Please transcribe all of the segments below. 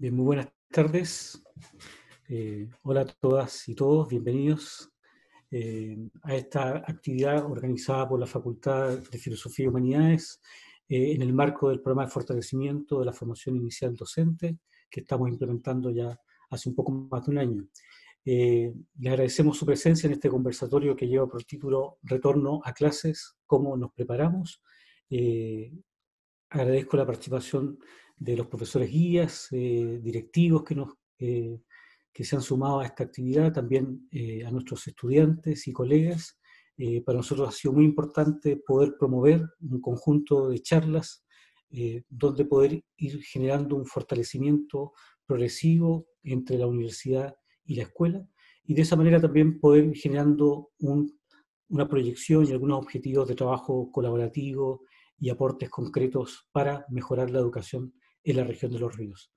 Bien, muy buenas tardes. Hola a todas y todos, bienvenidos a esta actividad organizada por la Facultad de Filosofía y Humanidades en el marco del programa de fortalecimiento de la formación inicial docente que estamos implementando ya hace un poco más de un año. Le agradecemos su presencia en este conversatorio que lleva por título Retorno a clases, cómo nos preparamos. Agradezco la participación de los profesores guías, directivos que se han sumado a esta actividad, también a nuestros estudiantes y colegas. Para nosotros ha sido muy importante poder promover un conjunto de charlas donde poder ir generando un fortalecimiento progresivo entre la universidad y la escuela, y de esa manera también poder ir generando una proyección y algunos objetivos de trabajo colaborativo y aportes concretos para mejorar la educación en la región de los ríos.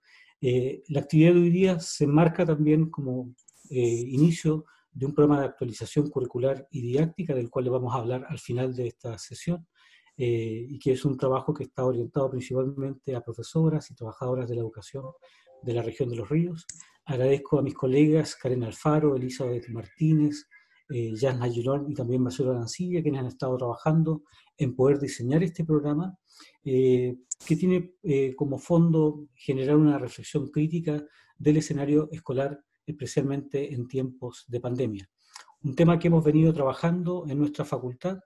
La actividad de hoy día se enmarca también como inicio de un programa de actualización curricular y didáctica, del cual le vamos a hablar al final de esta sesión, y que es un trabajo que está orientado principalmente a profesoras y trabajadoras de la educación de la región de los ríos. Agradezco a mis colegas Karen Alfaro, Elizabeth Martínez, Jasna Girón y también Marcelo Arancibia, quienes han estado trabajando en poder diseñar este programa, que tiene como fondo generar una reflexión crítica del escenario escolar, especialmente en tiempos de pandemia. Un tema que hemos venido trabajando en nuestra facultad.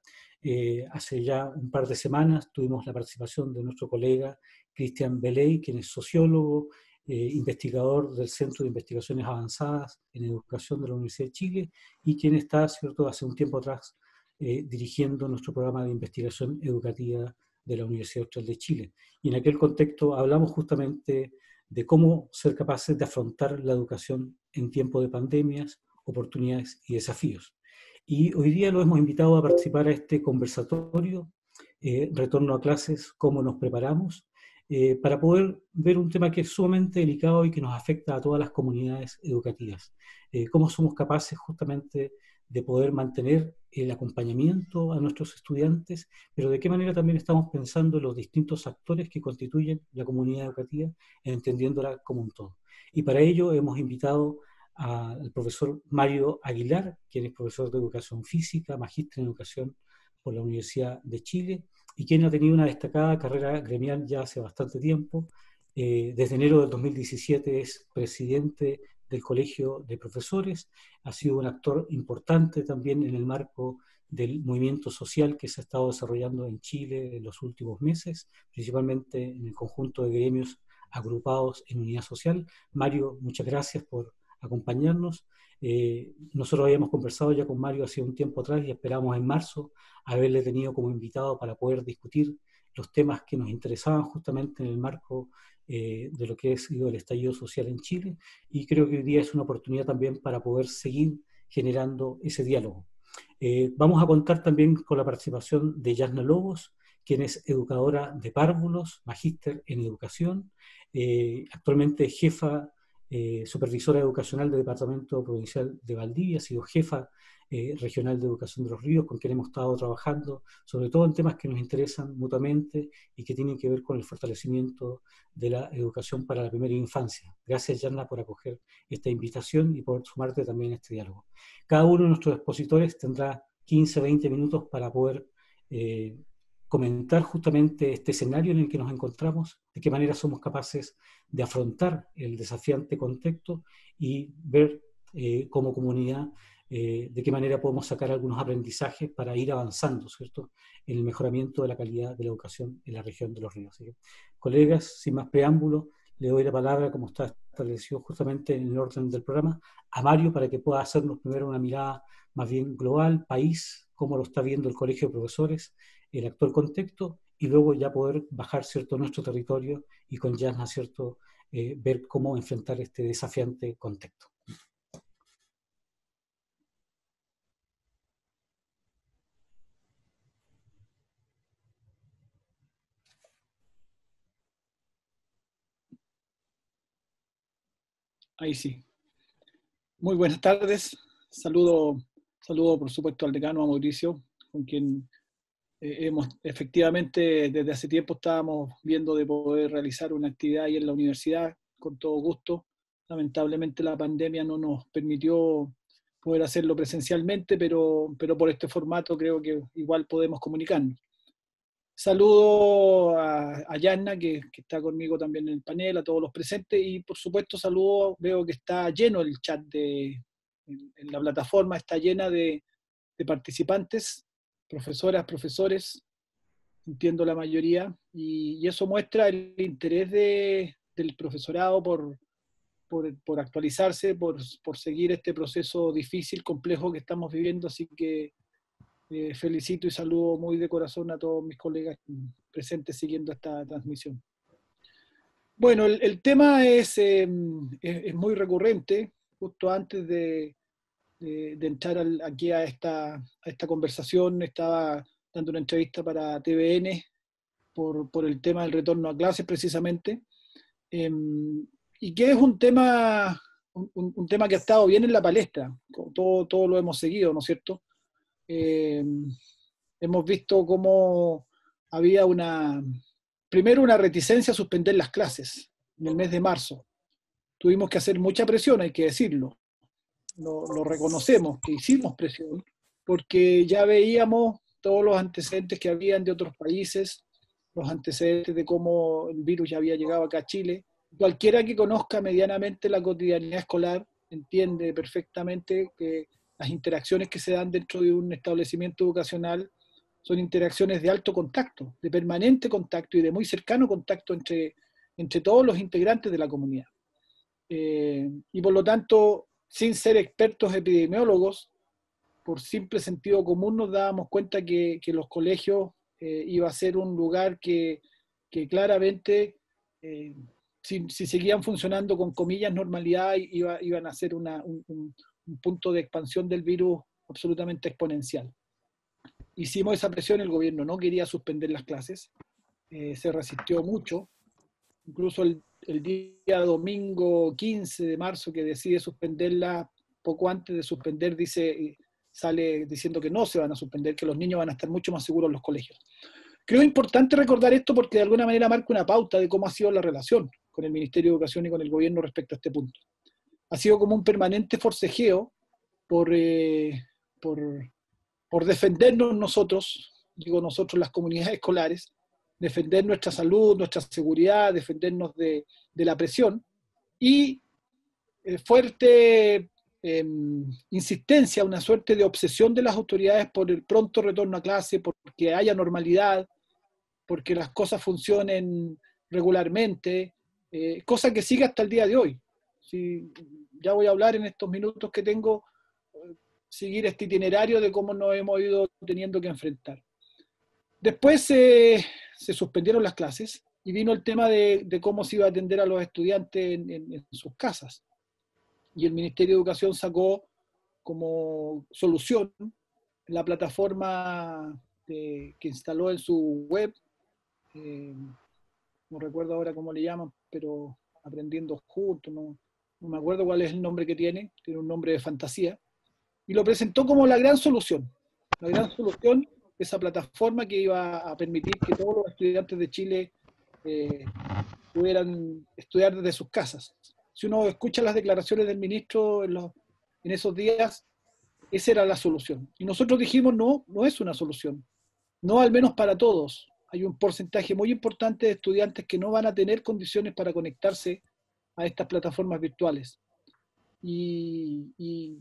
Hace ya un par de semanas tuvimos la participación de nuestro colega Cristian Beley, quien es sociólogo, investigador del Centro de Investigaciones Avanzadas en Educación de la Universidad de Chile, y quien está, ¿cierto?, hace un tiempo atrás dirigiendo nuestro programa de investigación educativa de la Universidad Austral de Chile. Y en aquel contexto hablamos justamente de cómo ser capaces de afrontar la educación en tiempo de pandemias, oportunidades y desafíos. Y hoy día lo hemos invitado a participar a este conversatorio, Retorno a clases, cómo nos preparamos, para poder ver un tema que es sumamente delicado y que nos afecta a todas las comunidades educativas. Cómo somos capaces justamente de poder mantener el acompañamiento a nuestros estudiantes, pero de qué manera también estamos pensando en los distintos actores que constituyen la comunidad educativa, entendiéndola como un todo. Y para ello hemos invitado al profesor Mario Aguilar, quien es profesor de educación física, magíster en educación por la Universidad de Chile, y quien ha tenido una destacada carrera gremial ya hace bastante tiempo. Desde enero del 2017 es presidente del Colegio de Profesores, ha sido un actor importante también en el marco del movimiento social que se ha estado desarrollando en Chile en los últimos meses, principalmente en el conjunto de gremios agrupados en unidad social. Mario, muchas gracias por acompañarnos. Nosotros habíamos conversado ya con Mario hace un tiempo atrás y esperamos en marzo haberle tenido como invitado para poder discutir los temas que nos interesaban justamente en el marco de lo que ha sido el estallido social en Chile, y creo que hoy día es una oportunidad también para poder seguir generando ese diálogo. Vamos a contar también con la participación de Jasna Lobos, quien es educadora de párvulos, magíster en educación, actualmente jefa supervisora educacional del Departamento Provincial de Valdivia, ha sido jefa regional de educación de los ríos, con quien hemos estado trabajando, sobre todo en temas que nos interesan mutuamente y que tienen que ver con el fortalecimiento de la educación para la primera infancia. Gracias, Yarna, por acoger esta invitación y por sumarte también a este diálogo. Cada uno de nuestros expositores tendrá 15 o 20 minutos para poder comentar justamente este escenario en el que nos encontramos, de qué manera somos capaces de afrontar el desafiante contexto y ver como comunidad de qué manera podemos sacar algunos aprendizajes para ir avanzando, ¿cierto?, en el mejoramiento de la calidad de la educación en la región de los ríos. Así que, colegas, sin más preámbulo, le doy la palabra, como está establecido justamente en el orden del programa, a Mario para que pueda hacernos primero una mirada más bien global, país, cómo lo está viendo el Colegio de Profesores, el actual contexto, y luego ya poder bajar, ¿cierto?, nuestro territorio y con Jasna, ¿cierto?, ver cómo enfrentar este desafiante contexto. Ahí sí. Muy buenas tardes. Saludo por supuesto al decano, a Mauricio, con quien efectivamente desde hace tiempo estábamos viendo de poder realizar una actividad ahí en la universidad con todo gusto. Lamentablemente la pandemia no nos permitió poder hacerlo presencialmente, pero por este formato creo que igual podemos comunicarnos. Saludo a Yanna, que está conmigo también en el panel, a todos los presentes, y por supuesto saludo, veo que está lleno el chat en la plataforma, está llena de participantes, profesoras, profesores, entiendo la mayoría, y eso muestra el interés del profesorado por actualizarse, por seguir este proceso difícil, complejo que estamos viviendo, así que felicito y saludo muy de corazón a todos mis colegas presentes siguiendo esta transmisión. Bueno, el tema es muy recurrente. Justo antes de entrar aquí a esta conversación, estaba dando una entrevista para TVN por el tema del retorno a clases precisamente, y que es un tema que ha estado bien en la palestra. Todo lo hemos seguido, ¿no es cierto? Hemos visto cómo había primero una reticencia a suspender las clases en el mes de marzo. Tuvimos que hacer mucha presión, hay que decirlo. Lo reconocemos, que hicimos presión, porque ya veíamos todos los antecedentes que habían de otros países, los antecedentes de cómo el virus ya había llegado acá a Chile. Cualquiera que conozca medianamente la cotidianidad escolar entiende perfectamente que las interacciones que se dan dentro de un establecimiento educacional son interacciones de alto contacto, de permanente contacto y de muy cercano contacto entre todos los integrantes de la comunidad. Y por lo tanto, sin ser expertos epidemiólogos, por simple sentido común nos dábamos cuenta que los colegios iba a ser un lugar que claramente, si seguían funcionando con comillas normalidad, iban a ser un punto de expansión del virus absolutamente exponencial. Hicimos esa presión, el gobierno no quería suspender las clases, se resistió mucho, incluso el día domingo 15 de marzo que decide suspenderla, poco antes de suspender sale diciendo que no se van a suspender, que los niños van a estar mucho más seguros en los colegios. Creo importante recordar esto porque de alguna manera marca una pauta de cómo ha sido la relación con el Ministerio de Educación y con el gobierno respecto a este punto. Ha sido como un permanente forcejeo por defendernos nosotros, digo nosotros las comunidades escolares, defender nuestra salud, nuestra seguridad, defendernos de la presión, y fuerte insistencia, una suerte de obsesión de las autoridades por el pronto retorno a clase, porque haya normalidad, porque las cosas funcionen regularmente, cosa que sigue hasta el día de hoy. Sí, ya voy a hablar en estos minutos que tengo, seguir este itinerario de cómo nos hemos ido teniendo que enfrentar. Después se suspendieron las clases y vino el tema de cómo se iba a atender a los estudiantes en sus casas. Y el Ministerio de Educación sacó como solución la plataforma que instaló en su web, no recuerdo ahora cómo le llaman, pero Aprendiendo Juntos, no me acuerdo cuál es el nombre que tiene un nombre de fantasía, y lo presentó como la gran solución, esa plataforma que iba a permitir que todos los estudiantes de Chile pudieran estudiar desde sus casas. Si uno escucha las declaraciones del ministro en esos días, esa era la solución. Y nosotros dijimos, no es una solución. No al menos para todos. Hay un porcentaje muy importante de estudiantes que no van a tener condiciones para conectarse a estas plataformas virtuales. Y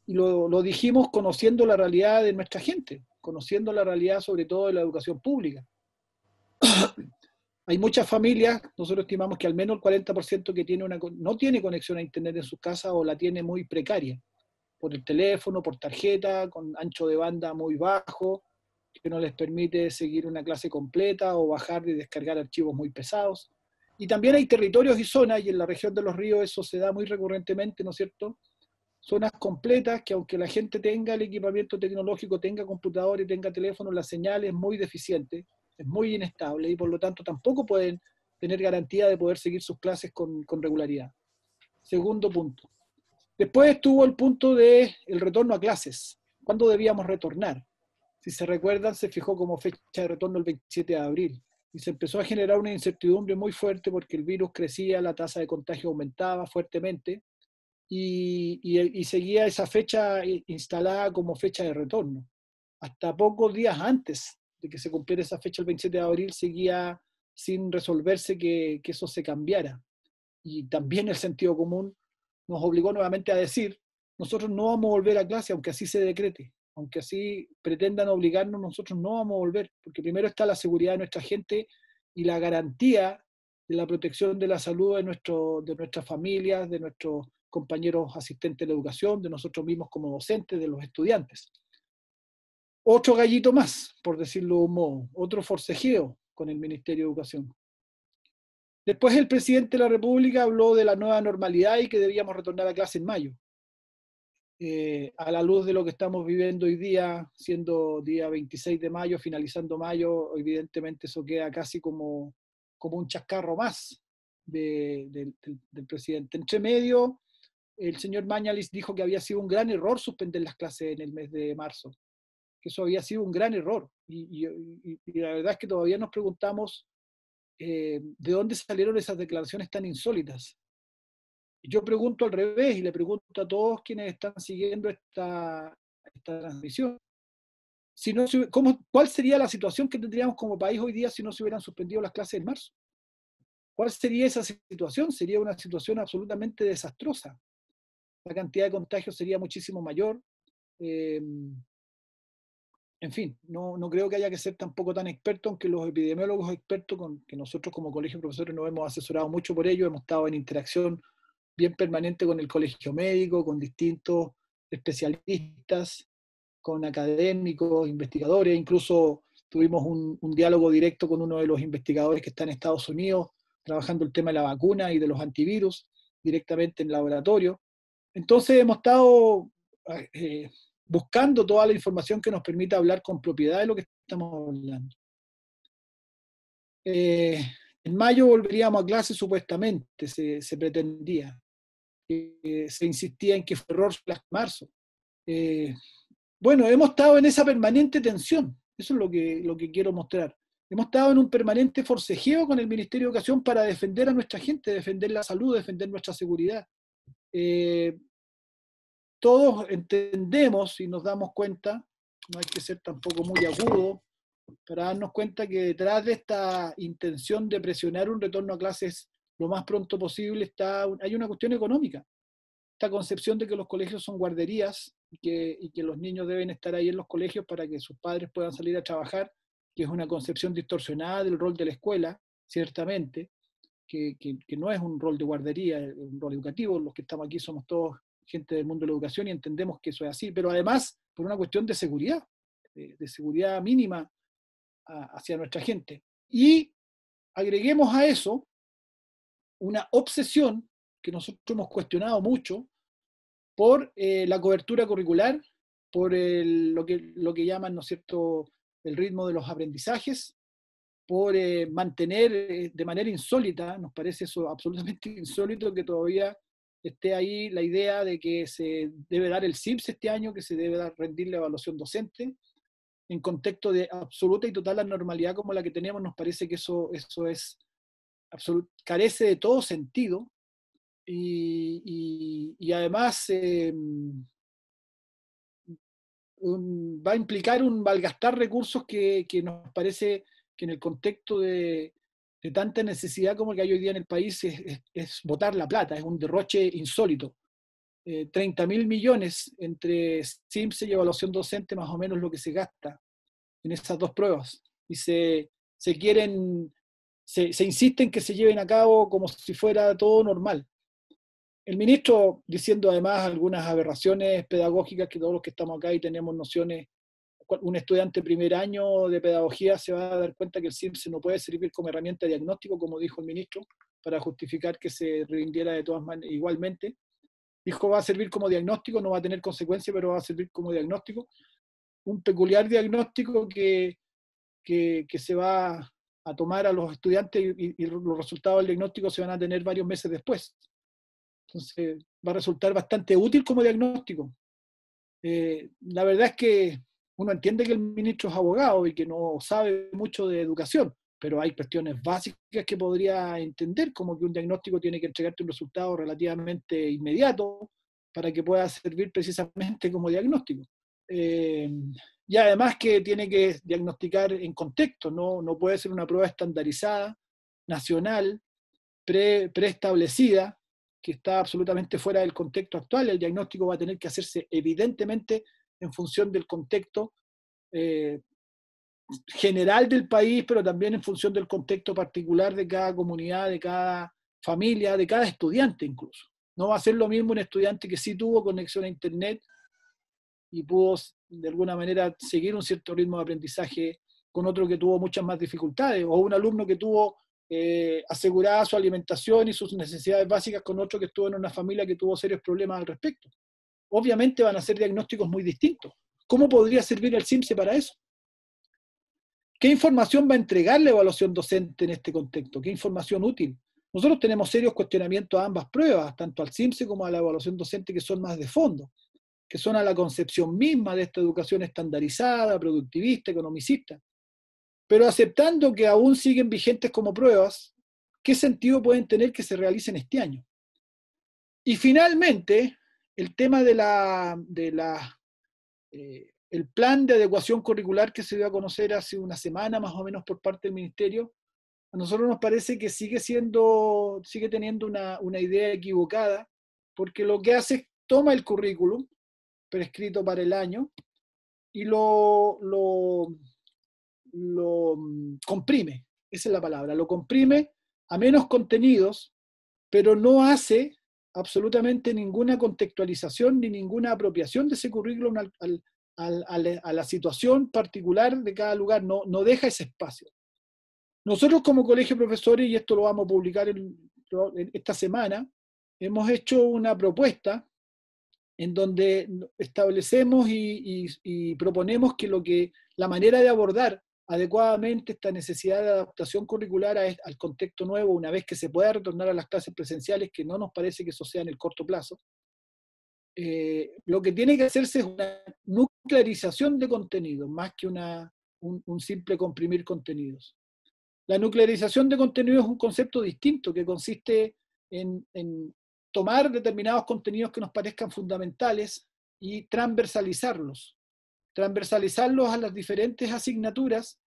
lo dijimos conociendo la realidad de nuestra gente, conociendo la realidad sobre todo de la educación pública. Hay muchas familias, nosotros estimamos que al menos el 40% que no tiene conexión a internet en sus casas o la tiene muy precaria, por el teléfono, por tarjeta, con ancho de banda muy bajo, que no les permite seguir una clase completa o bajar y descargar archivos muy pesados. Y también hay territorios y zonas, y en la región de Los Ríos eso se da muy recurrentemente, ¿no es cierto? Zonas completas que aunque la gente tenga el equipamiento tecnológico, tenga computador y tenga teléfono, la señal es muy deficiente, es muy inestable y por lo tanto tampoco pueden tener garantía de poder seguir sus clases con regularidad. Segundo punto. Después estuvo el punto del retorno a clases. ¿Cuándo debíamos retornar? Si se recuerdan, se fijó como fecha de retorno el 27 de abril. y se empezó a generar una incertidumbre muy fuerte porque el virus crecía, la tasa de contagio aumentaba fuertemente y seguía esa fecha instalada como fecha de retorno. Hasta pocos días antes de que se cumpliera esa fecha, el 27 de abril, seguía sin resolverse que eso se cambiara. Y también el sentido común nos obligó nuevamente a decir, nosotros no vamos a volver a clase, aunque así se decrete, aunque así pretendan obligarnos, nosotros no vamos a volver, porque primero está la seguridad de nuestra gente y la garantía de la protección de la salud de nuestras familias, de nuestros compañeros asistentes de la educación, de nosotros mismos como docentes, de los estudiantes. Otro gallito más, por decirlo de un modo, otro forcejeo con el Ministerio de Educación. Después el presidente de la República habló de la nueva normalidad y que debíamos retornar a clase en mayo. A la luz de lo que estamos viviendo hoy día, siendo día 26 de mayo, finalizando mayo, evidentemente eso queda casi como un chascarro más del presidente. Entre medio, el señor Mañalich dijo que había sido un gran error suspender las clases en el mes de marzo, que eso había sido un gran error. Y la verdad es que todavía nos preguntamos de dónde salieron esas declaraciones tan insólitas. Yo pregunto al revés y le pregunto a todos quienes están siguiendo esta transmisión. Si no, ¿cuál sería la situación que tendríamos como país hoy día si no se hubieran suspendido las clases en marzo? ¿Cuál sería esa situación? Sería una situación absolutamente desastrosa. La cantidad de contagios sería muchísimo mayor. En fin, no creo que haya que ser tampoco tan experto, aunque los epidemiólogos expertos, que nosotros como colegio de profesores nos hemos asesorado mucho por ello, hemos estado en interacción bien permanente con el colegio médico, con distintos especialistas, con académicos, investigadores, incluso tuvimos un diálogo directo con uno de los investigadores que está en Estados Unidos, trabajando el tema de la vacuna y de los antivirus directamente en laboratorio. Entonces hemos estado buscando toda la información que nos permita hablar con propiedad de lo que estamos hablando. En mayo volveríamos a clase supuestamente, se pretendía. Se insistía en que fue error marzo. Bueno, hemos estado en esa permanente tensión, eso es lo que quiero mostrar. Hemos estado en un permanente forcejeo con el Ministerio de Educación para defender a nuestra gente, defender la salud, defender nuestra seguridad. Todos entendemos y nos damos cuenta, no hay que ser tampoco muy agudo, para darnos cuenta que detrás de esta intención de presionar un retorno a clases lo más pronto posible hay una cuestión económica. Esta concepción de que los colegios son guarderías y que los niños deben estar ahí en los colegios para que sus padres puedan salir a trabajar, que es una concepción distorsionada del rol de la escuela, ciertamente, que no es un rol de guardería, es un rol educativo. Los que estamos aquí somos todos gente del mundo de la educación y entendemos que eso es así, pero además por una cuestión de seguridad, de seguridad mínima hacia nuestra gente. Y agreguemos a eso una obsesión que nosotros hemos cuestionado mucho por la cobertura curricular, por lo que llaman, ¿no es cierto?, el ritmo de los aprendizajes, por mantener de manera insólita, nos parece eso absolutamente insólito, que todavía esté ahí la idea de que se debe dar el CIPS este año, que se debe rendir la evaluación docente, en contexto de absoluta y total anormalidad como la que tenemos. Nos parece que eso es carece de todo sentido y además va a implicar un malgastar recursos que nos parece que en el contexto de tanta necesidad como el que hay hoy día en el país es botar la plata, es un derroche insólito. 30.000 millones entre CIMSE y evaluación docente, más o menos lo que se gasta en esas dos pruebas. Y se insiste en que se lleven a cabo como si fuera todo normal. El ministro diciendo además algunas aberraciones pedagógicas que todos los que estamos acá y tenemos nociones, un estudiante de primer año de pedagogía se va a dar cuenta que el CIMSE no puede servir como herramienta de diagnóstico, como dijo el ministro, para justificar que se rindiera de todas maneras igualmente. Dijo va a servir como diagnóstico, no va a tener consecuencias, pero va a servir como diagnóstico. Un peculiar diagnóstico que se va a tomar a los estudiantes y los resultados del diagnóstico se van a tener varios meses después. Entonces va a resultar bastante útil como diagnóstico. La verdad es que uno entiende que el ministro es abogado y que no sabe mucho de educación, pero hay cuestiones básicas que podría entender, como que un diagnóstico tiene que entregarte un resultado relativamente inmediato para que pueda servir precisamente como diagnóstico. Y además que tiene que diagnosticar en contexto, no puede ser una prueba estandarizada, nacional, preestablecida, que está absolutamente fuera del contexto actual. El diagnóstico va a tener que hacerse evidentemente en función del contexto general del país, pero también en función del contexto particular de cada comunidad, de cada familia, de cada estudiante incluso. No va a ser lo mismo un estudiante que sí tuvo conexión a Internet y pudo de alguna manera seguir un cierto ritmo de aprendizaje con otro que tuvo muchas más dificultades, o un alumno que tuvo asegurada su alimentación y sus necesidades básicas con otro que estuvo en una familia que tuvo serios problemas al respecto. Obviamente van a ser diagnósticos muy distintos. ¿Cómo podría servir el CIMSE para eso? ¿Qué información va a entregar la evaluación docente en este contexto? ¿Qué información útil? Nosotros tenemos serios cuestionamientos a ambas pruebas, tanto al CIMSE como a la evaluación docente, que son más de fondo, que son a la concepción misma de esta educación estandarizada, productivista, economicista. Pero aceptando que aún siguen vigentes como pruebas, ¿qué sentido pueden tener que se realicen este año? Y finalmente, el tema el plan de adecuación curricular que se dio a conocer hace una semana más o menos por parte del Ministerio, a nosotros nos parece que sigue teniendo una idea equivocada, porque lo que hace es toma el currículum prescrito para el año y lo comprime, esa es la palabra, lo comprime a menos contenidos, pero no hace absolutamente ninguna contextualización ni ninguna apropiación de ese currículum a la situación particular de cada lugar, no deja ese espacio. Nosotros como colegio de profesores, y esto lo vamos a publicar esta semana, hemos hecho una propuesta en donde establecemos y proponemos que la manera de abordar adecuadamente esta necesidad de adaptación curricular al contexto nuevo, una vez que se pueda retornar a las clases presenciales, que no nos parece que eso sea en el corto plazo, lo que tiene que hacerse es una nuclearización de contenidos, más que un simple comprimir contenidos. La nuclearización de contenidos es un concepto distinto que consiste en tomar determinados contenidos que nos parezcan fundamentales y transversalizarlos a las diferentes asignaturas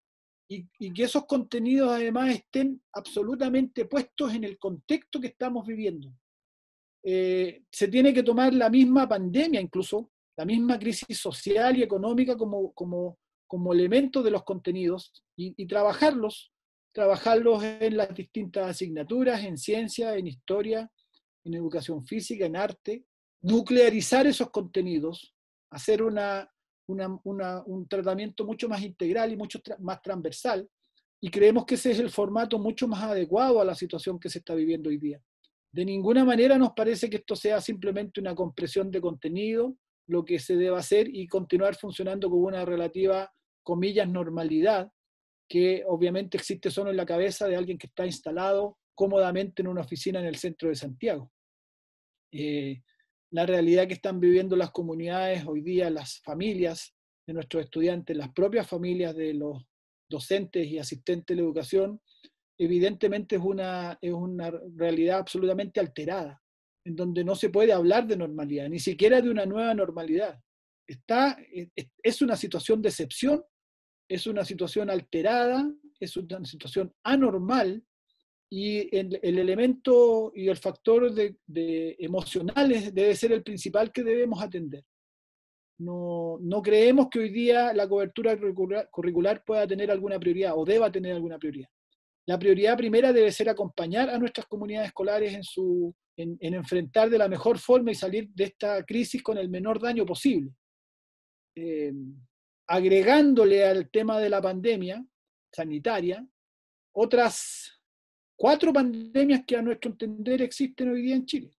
y que esos contenidos además estén absolutamente puestos en el contexto que estamos viviendo. Se tiene que tomar la misma pandemia, incluso la misma crisis social y económica como elemento de los contenidos y trabajarlos en las distintas asignaturas, en ciencia, en historia, en educación física, en arte, nuclearizar esos contenidos, hacer un tratamiento mucho más integral y mucho más transversal, y creemos que ese es el formato mucho más adecuado a la situación que se está viviendo hoy día. De ninguna manera nos parece que esto sea simplemente una compresión de contenido, lo que se debe hacer y continuar funcionando con una relativa, comillas, normalidad, que obviamente existe solo en la cabeza de alguien que está instalado cómodamente en una oficina en el centro de Santiago. La realidad que están viviendo las comunidades hoy día, las familias de nuestros estudiantes, las propias familias de los docentes y asistentes de la educación, evidentemente es una realidad absolutamente alterada, en donde no se puede hablar de normalidad, ni siquiera de una nueva normalidad. Es una situación de excepción, es una situación alterada, es una situación anormal, y el elemento y el factor de emocionales debe ser el principal que debemos atender. No creemos que hoy día la cobertura curricular pueda tener alguna prioridad o deba tener alguna prioridad. La prioridad primera debe ser acompañar a nuestras comunidades escolares en enfrentar de la mejor forma y salir de esta crisis con el menor daño posible. Agregándole al tema de la pandemia sanitaria, otras 4 pandemias que a nuestro entender existen hoy día en Chile.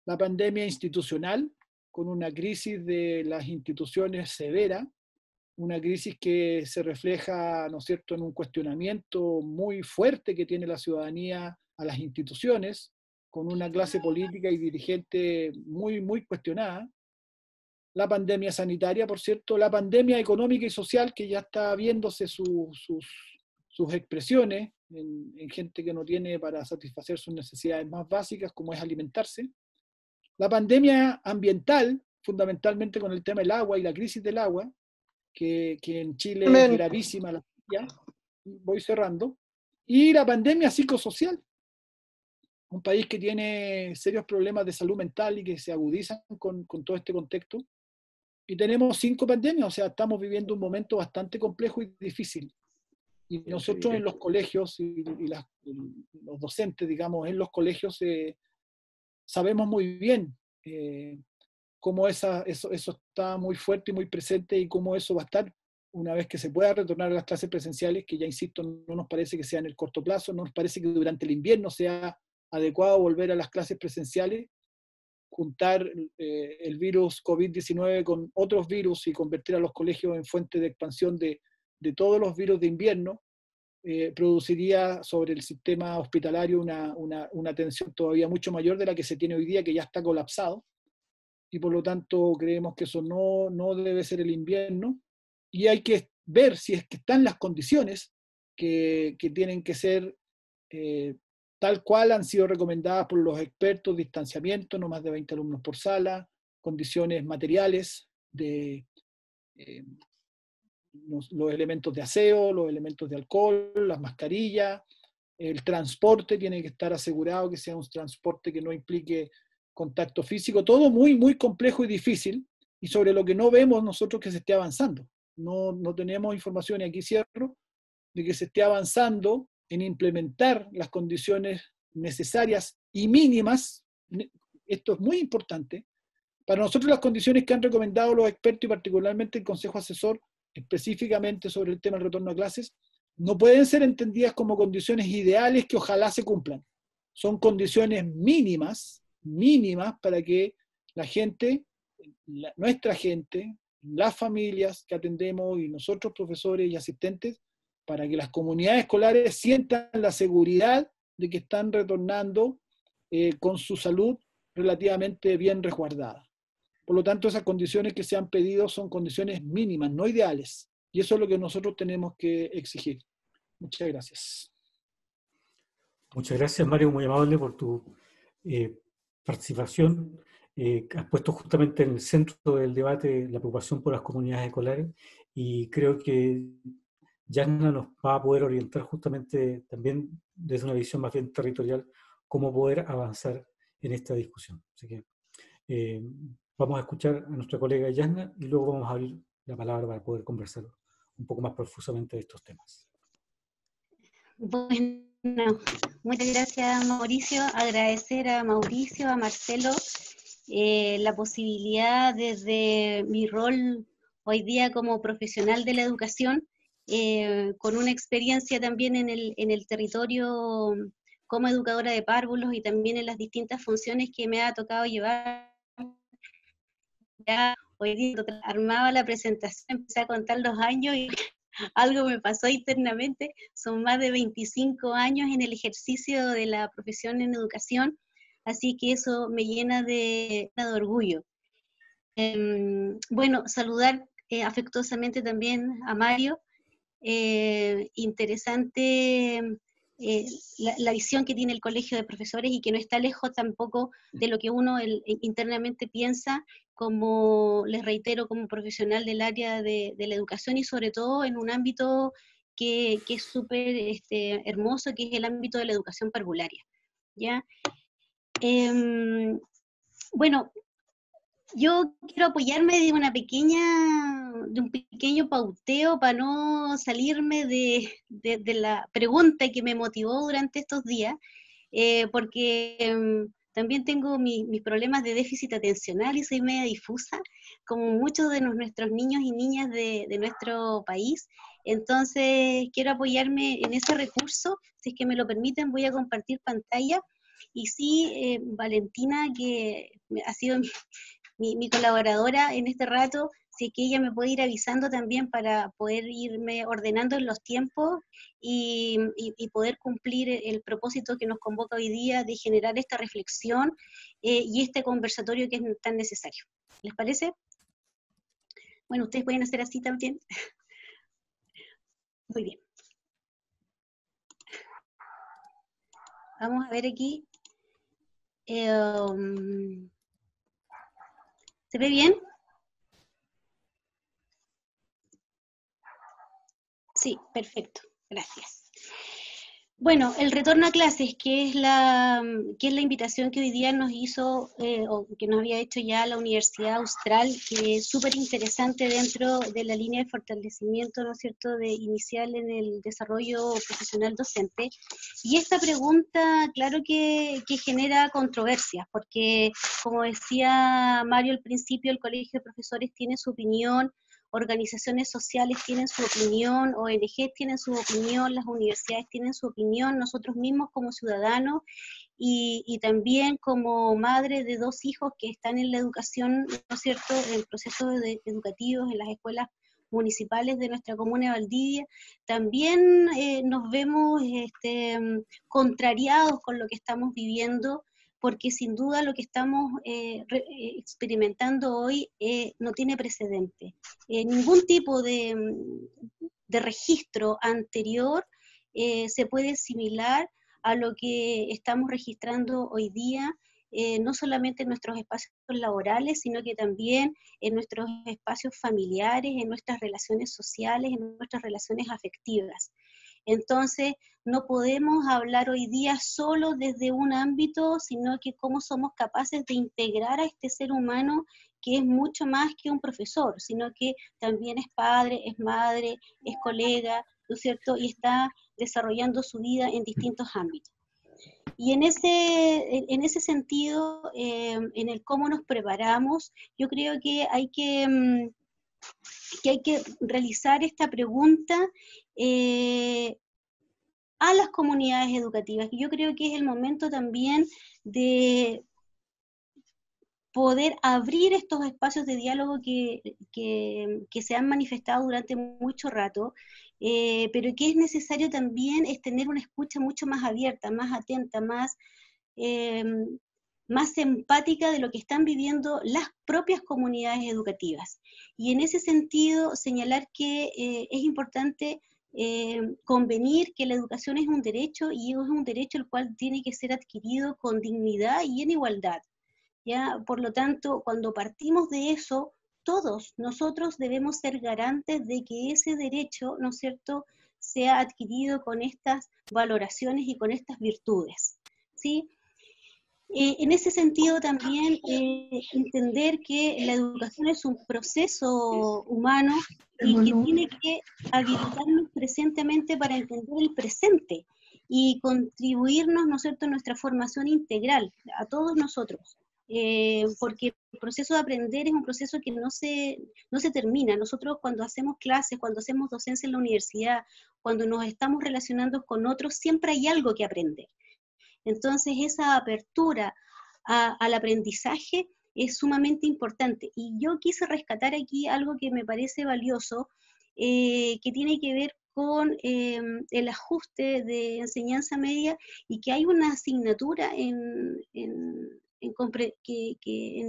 La pandemia institucional, con una crisis de las instituciones severa, una crisis que se refleja, ¿no es cierto?, en un cuestionamiento muy fuerte que tiene la ciudadanía a las instituciones, con una clase política y dirigente muy, muy cuestionada. La pandemia sanitaria, por cierto, la pandemia económica y social, que ya está viéndose sus sus expresiones en gente que no tiene para satisfacer sus necesidades más básicas, como es alimentarse. La pandemia ambiental, fundamentalmente con el tema del agua y la crisis del agua, que en Chile es gravísima la sequía, voy cerrando, y la pandemia psicosocial, un país que tiene serios problemas de salud mental y que se agudizan con todo este contexto. Y tenemos 5 pandemias, o sea, estamos viviendo un momento bastante complejo y difícil. Y nosotros en los colegios y los docentes, digamos, en los colegios sabemos muy bien cómo eso está muy fuerte y muy presente y cómo eso va a estar una vez que se pueda retornar a las clases presenciales, que ya insisto, no nos parece que sea en el corto plazo, no nos parece que durante el invierno sea adecuado volver a las clases presenciales, juntar el virus COVID-19 con otros virus y convertir a los colegios en fuente de expansión de todos los virus de invierno, produciría sobre el sistema hospitalario una tensión todavía mucho mayor de la que se tiene hoy día, que ya está colapsado, y por lo tanto creemos que eso no debe ser el invierno, y hay que ver si es que están las condiciones que tienen que ser tal cual han sido recomendadas por los expertos: distanciamiento, no más de 20 alumnos por sala, condiciones materiales de los elementos de aseo, los elementos de alcohol, las mascarillas, el transporte tiene que estar asegurado que sea un transporte que no implique contacto físico, todo muy, muy complejo y difícil, y sobre lo que no vemos nosotros que se esté avanzando. No tenemos información, y aquí cierro, de que se esté avanzando en implementar las condiciones necesarias y mínimas. Esto es muy importante. Para nosotros las condiciones que han recomendado los expertos y particularmente el Consejo Asesor específicamente sobre el tema del retorno a clases, no pueden ser entendidas como condiciones ideales que ojalá se cumplan. Son condiciones mínimas para que la gente, nuestra gente, las familias que atendemos y nosotros profesores y asistentes, para que las comunidades escolares sientan la seguridad de que están retornando con su salud relativamente bien resguardada. Por lo tanto, esas condiciones que se han pedido son condiciones mínimas, no ideales. Y eso es lo que nosotros tenemos que exigir. Muchas gracias. Muchas gracias, Mario, muy amable por tu participación. Has puesto justamente en el centro del debate la preocupación por las comunidades escolares, y creo que Yasna nos va a poder orientar justamente también desde una visión más bien territorial cómo poder avanzar en esta discusión. Así que vamos a escuchar a nuestra colega Yasna y luego vamos a abrir la palabra para poder conversar un poco más profusamente de estos temas. Bueno, muchas gracias, Mauricio. Agradecer a Mauricio, a Marcelo, la posibilidad desde mi rol hoy día como profesional de la educación, con una experiencia también en el territorio como educadora de párvulos y también en las distintas funciones que me ha tocado llevar. Ya hoy día armaba la presentación, empecé a contar los años y algo me pasó internamente. Son más de 25 años en el ejercicio de la profesión en educación, así que eso me llena de orgullo. Bueno, saludar afectuosamente también a Mario. Interesante la visión que tiene el Colegio de Profesores y que no está lejos tampoco de lo que uno internamente piensa, como les reitero, como profesional del área de la educación y sobre todo en un ámbito que es súper hermoso, que es el ámbito de la educación parvularia, ¿ya? Bueno, yo quiero apoyarme de un pequeño pauteo para no salirme de la pregunta que me motivó durante estos días, porque también tengo mis problemas de déficit atencional y soy media difusa, como muchos de nuestros niños y niñas de nuestro país. Entonces quiero apoyarme en ese recurso. Si es que me lo permiten, voy a compartir pantalla. Y sí, Valentina, que ha sido mi colaboradora en este rato, si es que ella me puede ir avisando también para poder irme ordenando en los tiempos y poder cumplir el propósito que nos convoca hoy día de generar esta reflexión y este conversatorio que es tan necesario. ¿Les parece? Bueno, ustedes pueden hacer así también. Muy bien. Vamos a ver aquí. ¿Se ve bien? Sí, perfecto. Gracias. Bueno, el retorno a clases, que es la invitación que hoy día nos hizo, o que nos había hecho ya la Universidad Austral, que es súper interesante dentro de la línea de fortalecimiento, ¿no es cierto?, de inicial en el desarrollo profesional docente. Y esta pregunta, claro que genera controversias, porque como decía Mario al principio, el Colegio de Profesores tiene su opinión, organizaciones sociales tienen su opinión, ONG tienen su opinión, las universidades tienen su opinión, nosotros mismos como ciudadanos y también como madre de 2 hijos que están en la educación, ¿no es cierto?, en procesos educativos en las escuelas municipales de nuestra comuna de Valdivia, también nos vemos contrariados con lo que estamos viviendo, porque sin duda lo que estamos experimentando hoy no tiene precedente. Ningún tipo de registro anterior se puede asimilar a lo que estamos registrando hoy día, no solamente en nuestros espacios laborales, sino que también en nuestros espacios familiares, en nuestras relaciones sociales, en nuestras relaciones afectivas. Entonces, no podemos hablar hoy día solo desde un ámbito, sino que cómo somos capaces de integrar a este ser humano que es mucho más que un profesor, sino que también es padre, es madre, es colega, ¿no es cierto?, y está desarrollando su vida en distintos ámbitos. Y en ese sentido, en el cómo nos preparamos, yo creo que hay que realizar esta pregunta a las comunidades educativas. Y yo creo que es el momento también de poder abrir estos espacios de diálogo que se han manifestado durante mucho rato, pero que es necesario también es tener una escucha mucho más abierta, más atenta, más empática de lo que están viviendo las propias comunidades educativas. Y en ese sentido, señalar que es importante convenir que la educación es un derecho, y es un derecho el cual tiene que ser adquirido con dignidad y en igualdad. ¿Ya? Por lo tanto, cuando partimos de eso, todos nosotros debemos ser garantes de que ese derecho, ¿no es cierto?, sea adquirido con estas valoraciones y con estas virtudes, ¿sí? En ese sentido también entender que la educación es un proceso humano y que tiene que habilitarnos presentemente para entender el presente y contribuirnos, ¿no es cierto?, a nuestra formación integral, a todos nosotros. Porque el proceso de aprender es un proceso que no se termina. Nosotros cuando hacemos clases, cuando hacemos docencia en la universidad, cuando nos estamos relacionando con otros, siempre hay algo que aprender. Entonces esa apertura al aprendizaje es sumamente importante. Y yo quise rescatar aquí algo que me parece valioso, que tiene que ver con el ajuste de enseñanza media, y que hay una asignatura en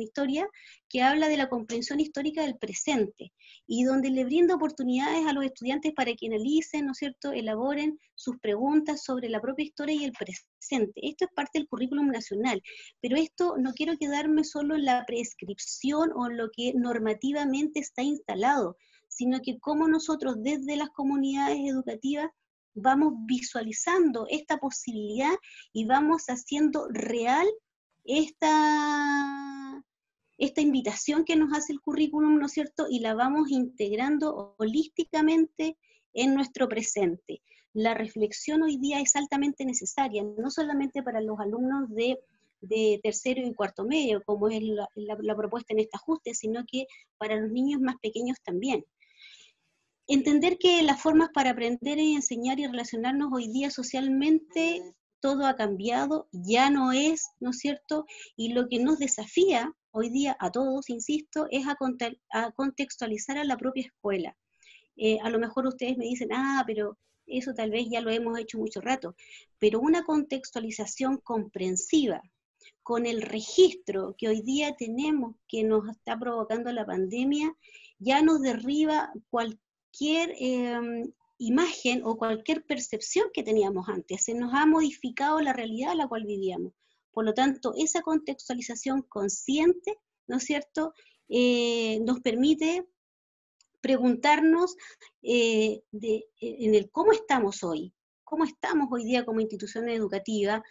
historia que habla de la comprensión histórica del presente, y donde le brinda oportunidades a los estudiantes para que analicen, ¿no es cierto?, elaboren sus preguntas sobre la propia historia y el presente. Esto es parte del currículum nacional, pero esto no quiero quedarme solo en la prescripción o en lo que normativamente está instalado, sino que cómo nosotros desde las comunidades educativas vamos visualizando esta posibilidad y vamos haciendo real esta invitación que nos hace el currículum, ¿no es cierto?, y la vamos integrando holísticamente en nuestro presente. La reflexión hoy día es altamente necesaria, no solamente para los alumnos de tercero y cuarto medio, como es la propuesta en este ajuste, sino que para los niños más pequeños también. Entender que las formas para aprender y enseñar y relacionarnos hoy día socialmente, todo ha cambiado, ya no es, ¿no es cierto? Y lo que nos desafía hoy día a todos, insisto, es a contextualizar a la propia escuela. A lo mejor ustedes me dicen, pero eso tal vez ya lo hemos hecho mucho rato, pero una contextualización comprensiva, con el registro que hoy día tenemos que nos está provocando la pandemia, ya nos derriba cualquier imagen o cualquier percepción que teníamos antes. Se nos ha modificado la realidad a la cual vivíamos. Por lo tanto, esa contextualización consciente, ¿no es cierto?, nos permite preguntarnos en el cómo estamos hoy día como institución educativa,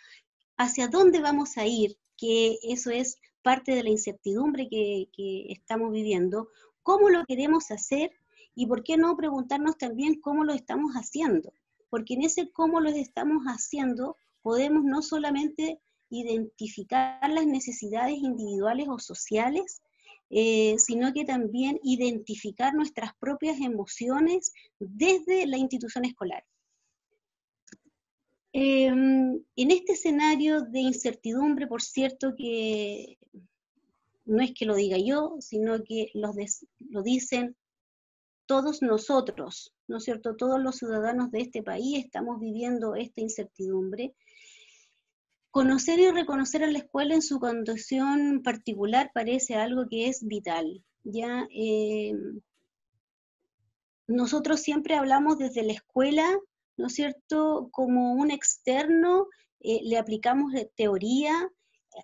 hacia dónde vamos a ir, que eso es parte de la incertidumbre que estamos viviendo, cómo lo queremos hacer y por qué no preguntarnos también cómo lo estamos haciendo, porque en ese cómo lo estamos haciendo podemos no solamente identificar las necesidades individuales o sociales, sino que también identificar nuestras propias emociones desde la institución escolar. En este escenario de incertidumbre, por cierto, que no es que lo diga yo, sino que lo dicen todos nosotros, ¿no es cierto? Todos los ciudadanos de este país estamos viviendo esta incertidumbre. Conocer y reconocer a la escuela en su condición particular parece algo que es vital, ¿ya? Nosotros siempre hablamos desde la escuela, ¿no es cierto?, como un externo, le aplicamos teoría,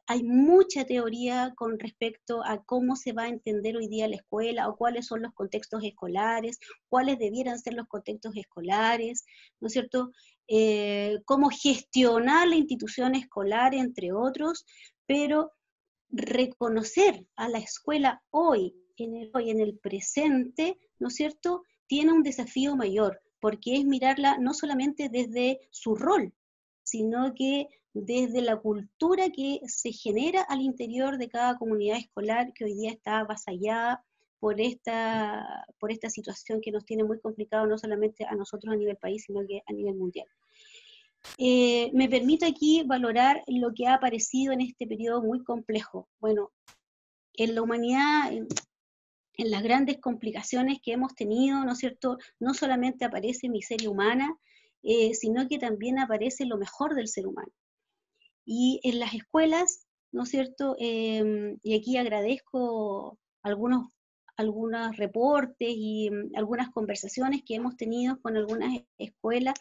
hay mucha teoría con respecto a cómo se va a entender hoy día la escuela, o cuáles son los contextos escolares, cuáles debieran ser los contextos escolares, ¿no es cierto?, cómo gestionar la institución escolar, entre otros, pero reconocer a la escuela hoy, en el presente, ¿no es cierto?, tiene un desafío mayor, porque es mirarla no solamente desde su rol, sino que desde la cultura que se genera al interior de cada comunidad escolar, que hoy día está avasallada por esta situación que nos tiene muy complicado, no solamente a nosotros a nivel país, sino que a nivel mundial. Me permito aquí valorar lo que ha aparecido en este periodo muy complejo. Bueno, en la humanidad, en las grandes complicaciones que hemos tenido, ¿no es cierto?, no solamente aparece miseria humana, sino que también aparece lo mejor del ser humano. Y en las escuelas, ¿no es cierto?, y aquí agradezco algunos reportes y algunas conversaciones que hemos tenido con algunas escuelas,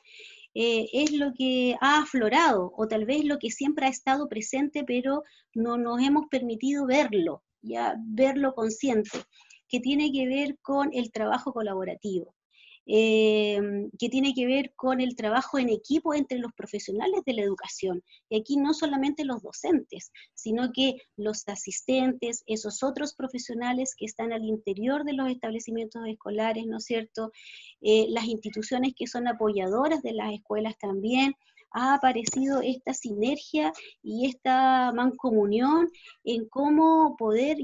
es lo que ha aflorado, o tal vez lo que siempre ha estado presente, pero no nos hemos permitido verlo, ya verlo consciente, que tiene que ver con el trabajo colaborativo, que tiene que ver con el trabajo en equipo entre los profesionales de la educación, y aquí no solamente los docentes, sino que los asistentes, esos otros profesionales que están al interior de los establecimientos escolares, ¿no es cierto?, las instituciones que son apoyadoras de las escuelas también. Ha aparecido esta sinergia y esta mancomunión en cómo poder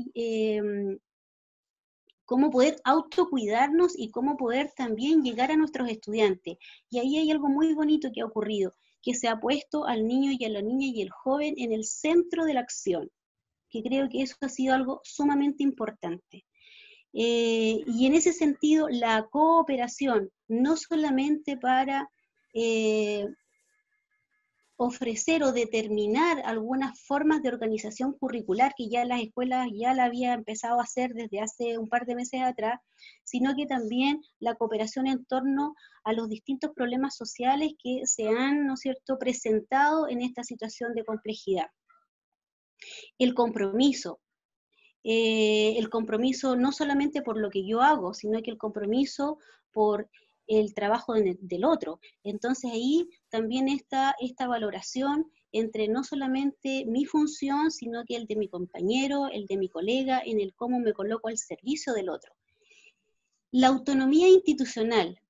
autocuidarnos y cómo poder también llegar a nuestros estudiantes. Y ahí hay algo muy bonito que ha ocurrido, que se ha puesto al niño y a la niña y el joven en el centro de la acción, que creo que eso ha sido algo sumamente importante. Y en ese sentido, la cooperación, no solamente para ofrecer o determinar algunas formas de organización curricular que ya las escuelas ya la había empezado a hacer desde hace un par de meses atrás, sino que también la cooperación en torno a los distintos problemas sociales que se han, ¿no es cierto?, presentado en esta situación de complejidad. El compromiso no solamente por lo que yo hago, sino que el compromiso por el trabajo del otro. Entonces ahí también está esta valoración entre no solamente mi función, sino que el de mi compañero, el de mi colega, en el cómo me coloco al servicio del otro. La autonomía institucional.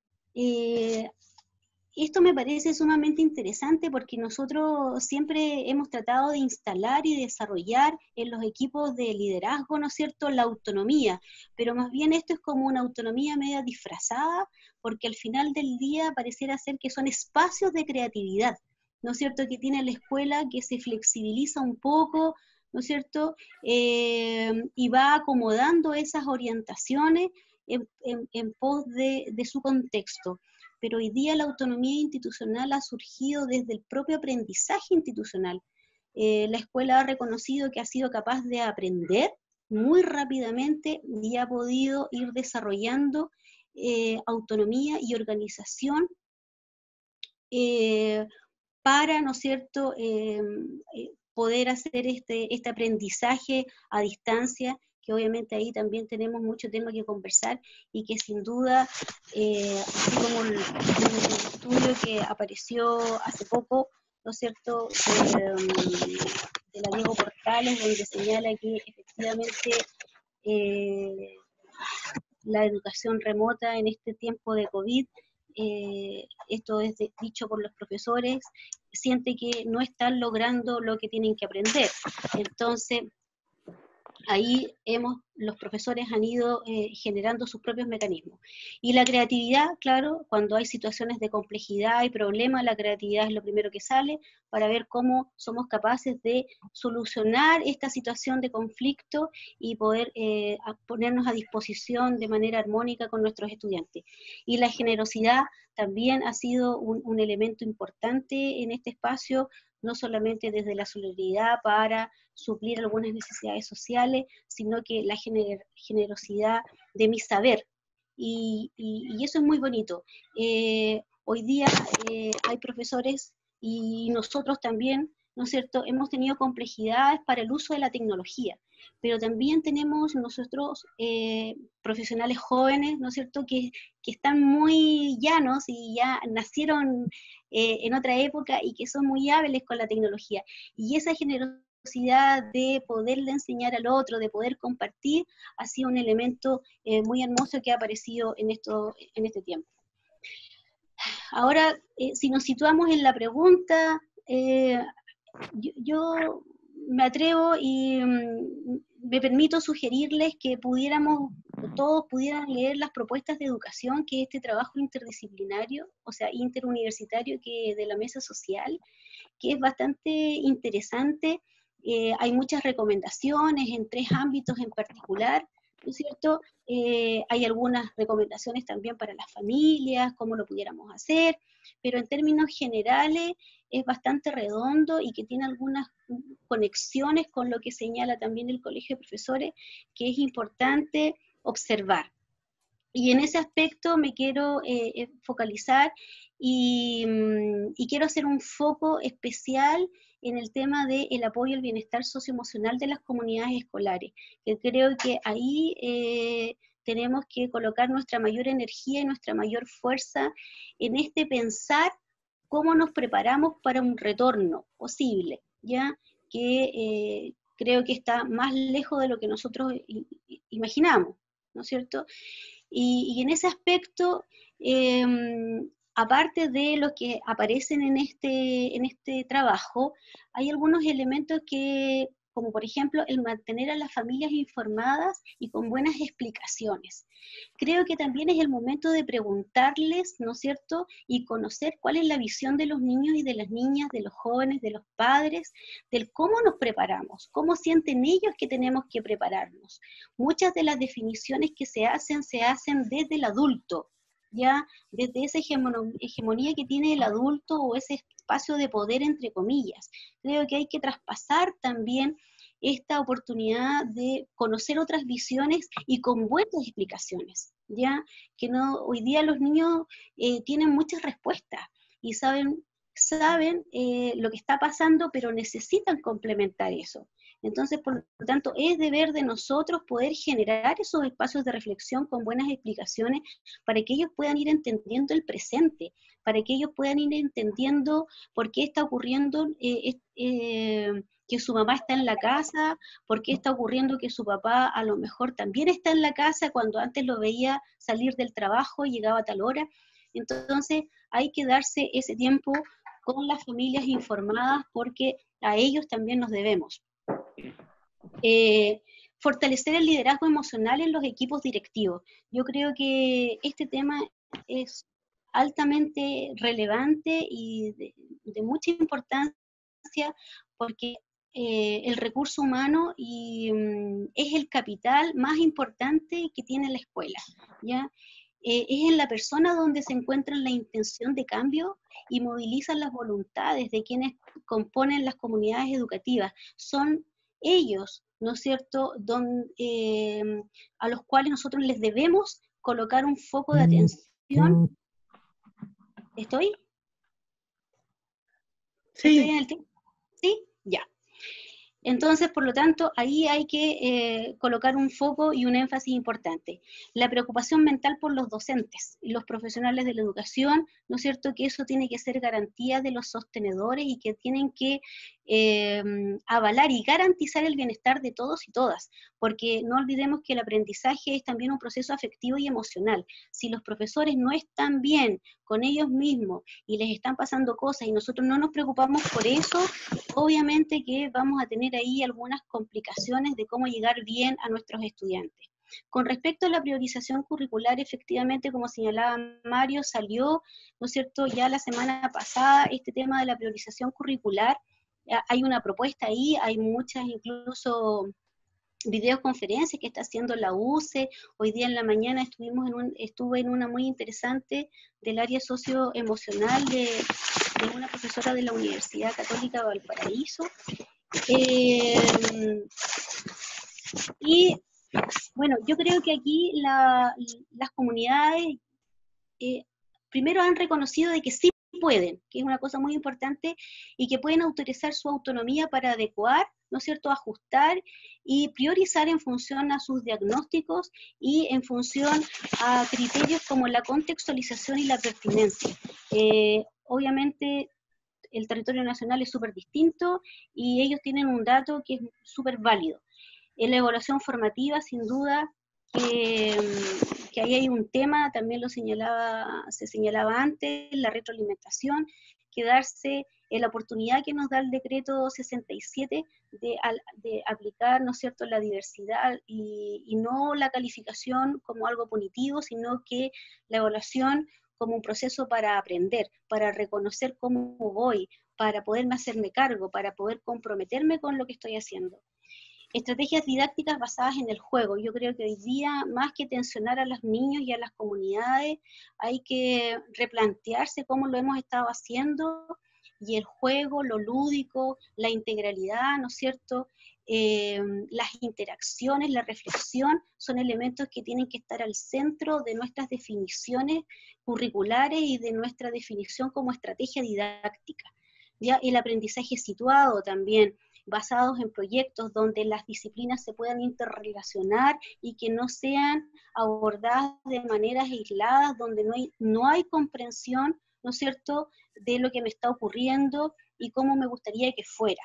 Esto me parece sumamente interesante porque nosotros siempre hemos tratado de instalar y desarrollar en los equipos de liderazgo, ¿no es cierto?, la autonomía, pero más bien esto es como una autonomía media disfrazada, porque al final del día pareciera ser que son espacios de creatividad, ¿no es cierto?, que tiene la escuela, que se flexibiliza un poco, ¿no es cierto?, y va acomodando esas orientaciones en pos de su contexto. Pero hoy día la autonomía institucional ha surgido desde el propio aprendizaje institucional. La escuela ha reconocido que ha sido capaz de aprender muy rápidamente y ha podido ir desarrollando autonomía y organización para, ¿no es cierto?, poder hacer este aprendizaje a distancia, que obviamente ahí también tenemos mucho tema que conversar y que sin duda, así como el estudio que apareció hace poco, ¿no es cierto?, de la Diego Portales, donde señala que efectivamente la educación remota en este tiempo de COVID, esto es dicho por los profesores, siente que no están logrando lo que tienen que aprender. Entonces, ahí los profesores han ido generando sus propios mecanismos. Y la creatividad, claro, cuando hay situaciones de complejidad y problemas, la creatividad es lo primero que sale para ver cómo somos capaces de solucionar esta situación de conflicto y poder ponernos a disposición de manera armónica con nuestros estudiantes. Y la generosidad también ha sido un elemento importante en este espacio, no solamente desde la solidaridad para suplir algunas necesidades sociales, sino que la generosidad de mi saber. Y eso es muy bonito. Hoy día hay profesores y nosotros también, ¿no es cierto?, hemos tenido complejidades para el uso de la tecnología, pero también tenemos nosotros profesionales jóvenes, ¿no es cierto?, que están muy llanos y ya nacieron en otra época y que son muy hábiles con la tecnología. Y esa generosidad de poderle enseñar al otro, de poder compartir, ha sido un elemento muy hermoso que ha aparecido en este tiempo. Ahora, si nos situamos en la pregunta, yo me atrevo y me permito sugerirles que todos pudieran leer las propuestas de educación, que es este trabajo interdisciplinario, o sea, interuniversitario de la mesa social, que es bastante interesante. Hay muchas recomendaciones en 3 ámbitos en particular, ¿no es cierto? Hay algunas recomendaciones también para las familias, cómo lo pudiéramos hacer, pero en términos generales es bastante redondo y que tiene algunas conexiones con lo que señala también el Colegio de Profesores, que es importante observar. Y en ese aspecto me quiero focalizar y quiero hacer un foco especial en el tema del apoyo al bienestar socioemocional de las comunidades escolares, que creo que ahí tenemos que colocar nuestra mayor energía y nuestra mayor fuerza en este pensar cómo nos preparamos para un retorno posible, ¿ya? Que creo que está más lejos de lo que nosotros imaginamos, ¿no es cierto? Y en ese aspecto, aparte de lo que aparecen en este trabajo, hay algunos elementos que, como por ejemplo, el mantener a las familias informadas y con buenas explicaciones. Creo que también es el momento de preguntarles, ¿no es cierto?, y conocer cuál es la visión de los niños y de las niñas, de los jóvenes, de los padres, del cómo nos preparamos, cómo sienten ellos que tenemos que prepararnos. Muchas de las definiciones que se hacen desde el adulto, ya desde esa hegemonía que tiene el adulto o ese espacio de poder, entre comillas. Creo que hay que traspasar también esta oportunidad de conocer otras visiones y con buenas explicaciones, ya que no, hoy día los niños tienen muchas respuestas y saben lo que está pasando, pero necesitan complementar eso. Entonces, por lo tanto, es deber de nosotros poder generar esos espacios de reflexión con buenas explicaciones para que ellos puedan ir entendiendo el presente, para que ellos puedan ir entendiendo por qué está ocurriendo que su mamá está en la casa, por qué está ocurriendo que su papá a lo mejor también está en la casa cuando antes lo veía salir del trabajo y llegaba a tal hora. Entonces, hay que darse ese tiempo con las familias informadas porque a ellos también nos debemos. Fortalecer el liderazgo emocional en los equipos directivos. Yo creo que este tema es altamente relevante y de mucha importancia porque el recurso humano es el capital más importante que tiene la escuela, ¿ya? Es en la persona donde se encuentra la intención de cambio y movilizan las voluntades de quienes componen las comunidades educativas. Son ellos, ¿no es cierto?, a los cuales nosotros les debemos colocar un foco de atención. ¿Estoy? Sí. ¿Estoy en el tiempo? ¿Sí? Ya. Entonces, por lo tanto, ahí hay que colocar un foco y un énfasis importante. La preocupación mental por los docentes y los profesionales de la educación, ¿no es cierto?, que eso tiene que ser garantía de los sostenedores y que tienen que avalar y garantizar el bienestar de todos y todas, porque no olvidemos que el aprendizaje es también un proceso afectivo y emocional. Si los profesores no están bien con ellos mismos y les están pasando cosas y nosotros no nos preocupamos por eso, obviamente que vamos a tener ahí algunas complicaciones de cómo llegar bien a nuestros estudiantes. Con respecto a la priorización curricular, efectivamente, como señalaba Mario, salió, ¿no es cierto?, ya la semana pasada este tema de la priorización curricular. Hay una propuesta ahí, hay muchas incluso videoconferencias que está haciendo la UCE. Hoy día en la mañana estuve en una muy interesante del área socioemocional de una profesora de la Universidad Católica de Valparaíso. Y bueno, yo creo que aquí las comunidades primero han reconocido de que sí pueden, que es una cosa muy importante, y que pueden autorizar su autonomía para adecuar, ¿no es cierto?, ajustar y priorizar en función a sus diagnósticos y en función a criterios como la contextualización y la pertinencia. Obviamente el territorio nacional es súper distinto y ellos tienen un dato que es súper válido. En la evaluación formativa, sin duda, que ahí hay un tema, también se señalaba antes, la retroalimentación, que darse la oportunidad que nos da el decreto 67 de aplicar, ¿no es cierto?, la diversidad y no la calificación como algo punitivo, sino que la evaluación como un proceso para aprender, para reconocer cómo voy, para poderme hacerme cargo, para poder comprometerme con lo que estoy haciendo. Estrategias didácticas basadas en el juego. Yo creo que hoy día, más que tensionar a los niños y a las comunidades, hay que replantearse cómo lo hemos estado haciendo, y el juego, lo lúdico, la integralidad, ¿no es cierto?, las interacciones, la reflexión, son elementos que tienen que estar al centro de nuestras definiciones curriculares y de nuestra definición como estrategia didáctica. ¿Ya? El aprendizaje situado también, basados en proyectos donde las disciplinas se puedan interrelacionar y que no sean abordadas de maneras aisladas, donde no hay comprensión, ¿no es cierto?, de lo que me está ocurriendo y cómo me gustaría que fuera.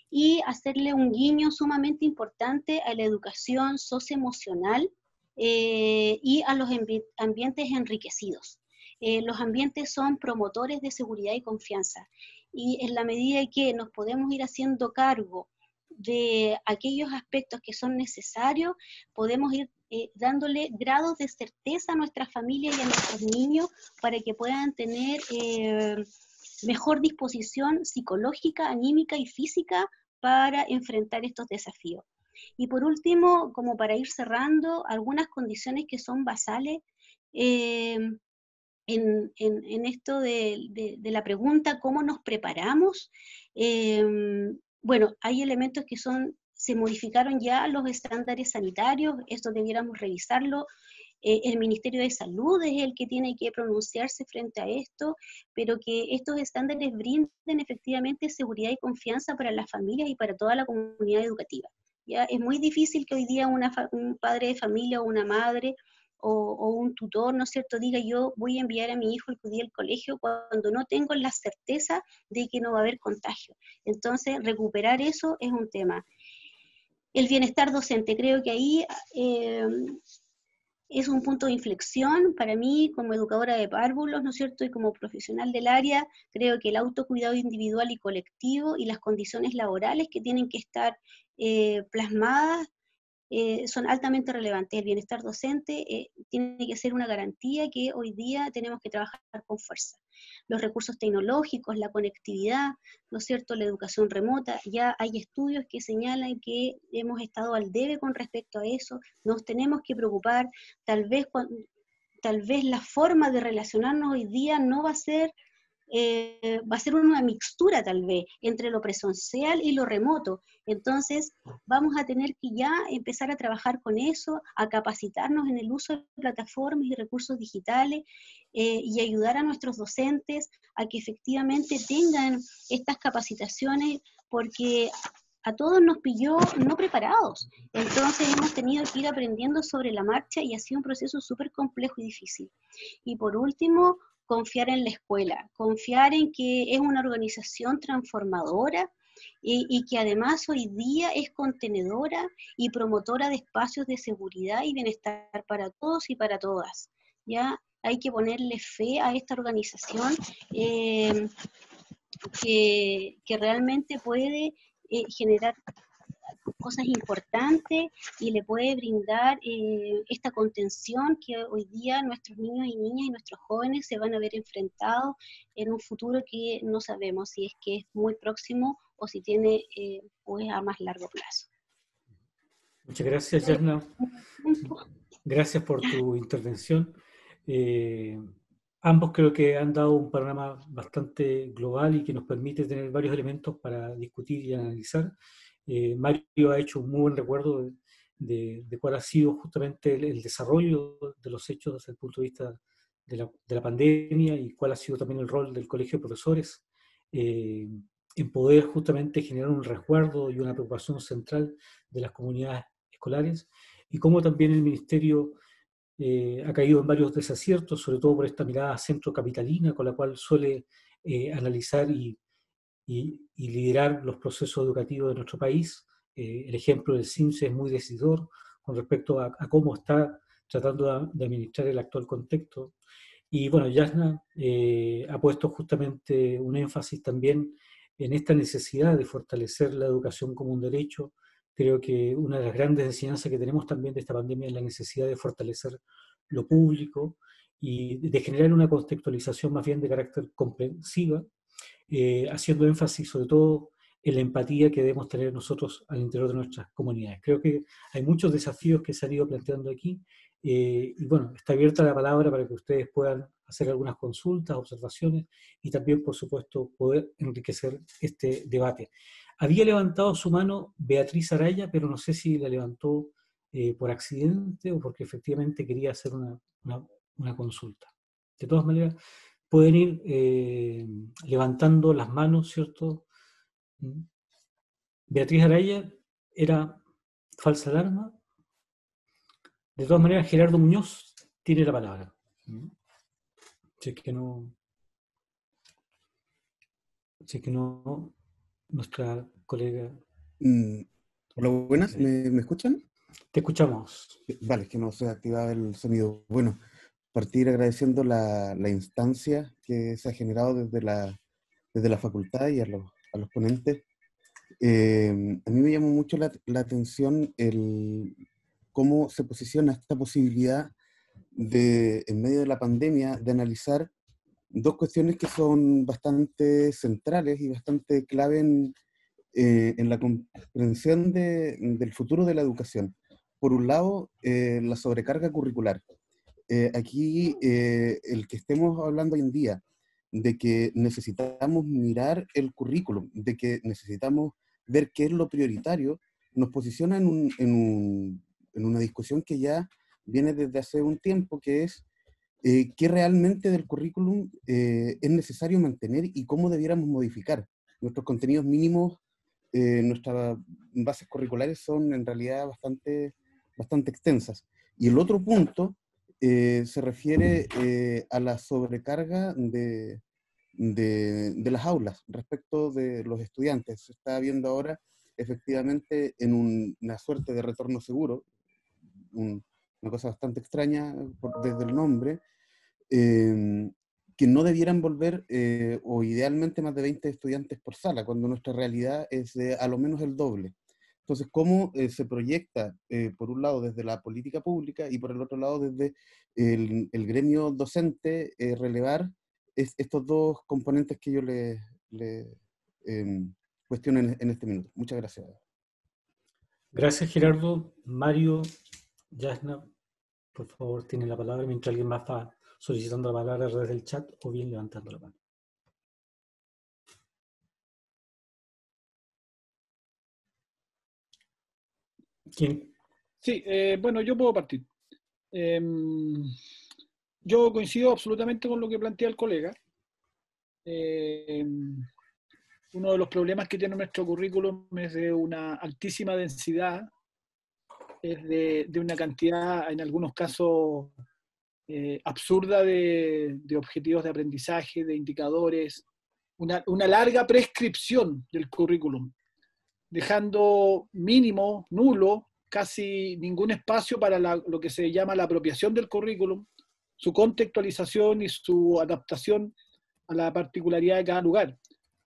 Y hacerle un guiño sumamente importante a la educación socioemocional y a los ambientes enriquecidos. Los ambientes son promotores de seguridad y confianza, y en la medida que nos podemos ir haciendo cargo de aquellos aspectos que son necesarios, podemos ir dándole grados de certeza a nuestras familias y a nuestros niños para que puedan tener mejor disposición psicológica, anímica y física para enfrentar estos desafíos. Y por último, como para ir cerrando, algunas condiciones que son basales en esto de la pregunta, ¿cómo nos preparamos? Bueno, hay elementos que se modificaron ya los estándares sanitarios, esto debiéramos revisarlo. El Ministerio de Salud es el que tiene que pronunciarse frente a esto, pero que estos estándares brinden efectivamente seguridad y confianza para las familias y para toda la comunidad educativa. ¿Ya? Es muy difícil que hoy día un padre de familia o una madre o un tutor, ¿no es cierto?, diga yo voy a enviar a mi hijo a acudir al colegio cuando no tengo la certeza de que no va a haber contagio. Entonces, recuperar eso es un tema. El bienestar docente, creo que ahí es un punto de inflexión para mí como educadora de párvulos, ¿no es cierto?, y como profesional del área. Creo que el autocuidado individual y colectivo y las condiciones laborales que tienen que estar plasmadas son altamente relevantes. El bienestar docente tiene que ser una garantía que hoy día tenemos que trabajar con fuerza. Los recursos tecnológicos, la conectividad, ¿no es cierto?, la educación remota, ya hay estudios que señalan que hemos estado al debe con respecto a eso, nos tenemos que preocupar, tal vez la forma de relacionarnos hoy día no va a ser va a ser una mixtura tal vez entre lo presencial y lo remoto. Entonces vamos a tener que ya empezar a trabajar con eso, a capacitarnos en el uso de plataformas y recursos digitales, y ayudar a nuestros docentes a que efectivamente tengan estas capacitaciones, porque a todos nos pilló no preparados. Entonces hemos tenido que ir aprendiendo sobre la marcha y ha sido un proceso súper complejo y difícil. Y por último, confiar en la escuela, confiar en que es una organización transformadora y que además hoy día es contenedora y promotora de espacios de seguridad y bienestar para todos y para todas. ¿Ya? Hay que ponerle fe a esta organización que realmente puede generar cosas importantes y le puede brindar esta contención que hoy día nuestros niños y niñas y nuestros jóvenes se van a ver enfrentados en un futuro que no sabemos si es que es muy próximo o si tiene o es a más largo plazo. Muchas gracias, Jasna. Gracias por tu intervención. Ambos creo que han dado un panorama bastante global y que nos permite tener varios elementos para discutir y analizar. Mario ha hecho un muy buen recuerdo de cuál ha sido justamente el desarrollo de los hechos desde el punto de vista de la pandemia y cuál ha sido también el rol del Colegio de Profesores en poder justamente generar un resguardo y una preocupación central de las comunidades escolares, y cómo también el Ministerio ha caído en varios desaciertos, sobre todo por esta mirada centrocapitalina con la cual suele analizar y liderar los procesos educativos de nuestro país. El ejemplo del CIMSE es muy decidor con respecto a cómo está tratando de administrar el actual contexto. Y bueno, Jasna ha puesto justamente un énfasis también en esta necesidad de fortalecer la educación como un derecho. Creo que una de las grandes enseñanzas que tenemos también de esta pandemia es la necesidad de fortalecer lo público y de generar una contextualización más bien de carácter comprensiva, haciendo énfasis sobre todo en la empatía que debemos tener nosotros al interior de nuestras comunidades. Creo que hay muchos desafíos que se han ido planteando aquí, y bueno, está abierta la palabra para que ustedes puedan hacer algunas consultas, observaciones y también, por supuesto, poder enriquecer este debate. Había levantado su mano Beatriz Araya, pero no sé si la levantó por accidente o porque efectivamente quería hacer una consulta. De todas maneras, pueden ir levantando las manos, ¿cierto? Beatriz Araya era falsa alarma. De todas maneras, Gerardo Muñoz tiene la palabra. Si es que no, nuestra colega... Hola, buenas, ¿me escuchan? Te escuchamos. Vale, es que no se activaba el sonido. Bueno, partir agradeciendo la instancia que se ha generado desde la facultad y a los ponentes. A mí me llamó mucho la atención cómo se posiciona esta posibilidad en medio de la pandemia, de analizar dos cuestiones que son bastante centrales y bastante clave en la comprensión del futuro de la educación. Por un lado, la sobrecarga curricular. Aquí, el que estemos hablando hoy en día de que necesitamos mirar el currículum, de que necesitamos ver qué es lo prioritario, nos posiciona en una discusión que ya viene desde hace un tiempo, que es qué realmente del currículum es necesario mantener y cómo debiéramos modificar. Nuestros contenidos mínimos, nuestras bases curriculares son en realidad bastante extensas. Y el otro punto se refiere a la sobrecarga de las aulas respecto de los estudiantes. Se está viendo ahora efectivamente en una suerte de retorno seguro, una cosa bastante extraña desde el nombre, que no debieran volver, o idealmente más de 20 estudiantes por sala, cuando nuestra realidad es de a lo menos el doble. Entonces, ¿cómo se proyecta, por un lado, desde la política pública y por el otro lado, desde el gremio docente, relevar estos dos componentes que yo le cuestiono en este minuto? Muchas gracias. Gracias, Gerardo. Mario, Jasna, por favor, tiene la palabra mientras alguien más va solicitando la palabra a través del chat o bien levantando la mano. ¿Quién? Sí, bueno, yo puedo partir. Yo coincido absolutamente con lo que plantea el colega. Uno de los problemas que tiene nuestro currículum es de una altísima densidad, es de una cantidad, en algunos casos, absurda de objetivos de aprendizaje, de indicadores, una larga prescripción del currículum, dejando mínimo, nulo, casi ningún espacio para lo que se llama la apropiación del currículum, su contextualización y su adaptación a la particularidad de cada lugar.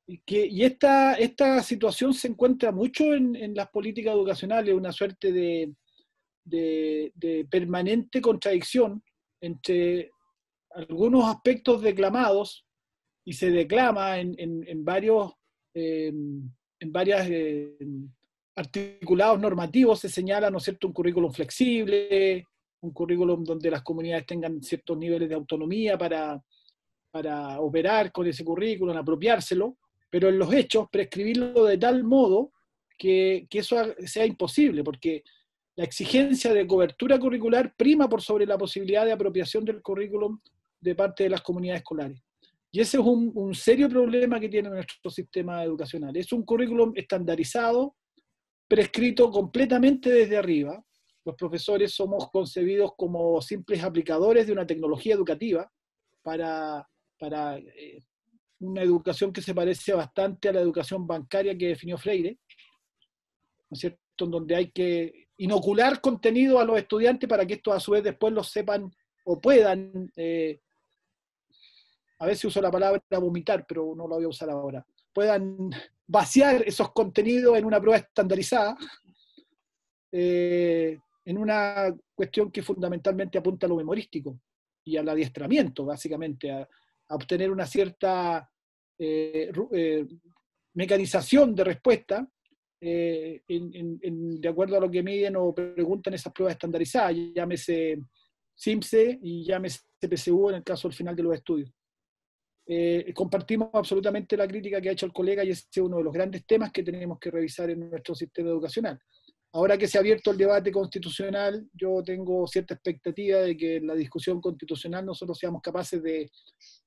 Y esta situación se encuentra mucho en las políticas educacionales, una suerte de permanente contradicción entre algunos aspectos declamados, y se declama en varios articulados normativos, se señala, ¿no es cierto?, un currículum flexible, un currículum donde las comunidades tengan ciertos niveles de autonomía para operar con ese currículum, apropiárselo, pero en los hechos prescribirlo de tal modo que eso sea imposible, porque la exigencia de cobertura curricular prima por sobre la posibilidad de apropiación del currículum de parte de las comunidades escolares. Y ese es un serio problema que tiene nuestro sistema educacional. Es un currículum estandarizado, prescrito completamente desde arriba. Los profesores somos concebidos como simples aplicadores de una tecnología educativa para una educación que se parece bastante a la educación bancaria que definió Freire, ¿no es cierto?, en donde hay que inocular contenido a los estudiantes para que estos a su vez después los sepan o puedan, a veces uso la palabra vomitar, pero no la voy a usar ahora, puedan vaciar esos contenidos en una prueba estandarizada, en una cuestión que fundamentalmente apunta a lo memorístico y al adiestramiento, básicamente, a obtener una cierta mecanización de respuesta de acuerdo a lo que miden o preguntan esas pruebas estandarizadas, llámese SIMSE y llámese PSU en el caso del final de los estudios. Compartimos absolutamente la crítica que ha hecho el colega y ese es uno de los grandes temas que tenemos que revisar en nuestro sistema educacional. Ahora que se ha abierto el debate constitucional, yo tengo cierta expectativa de que en la discusión constitucional nosotros seamos capaces de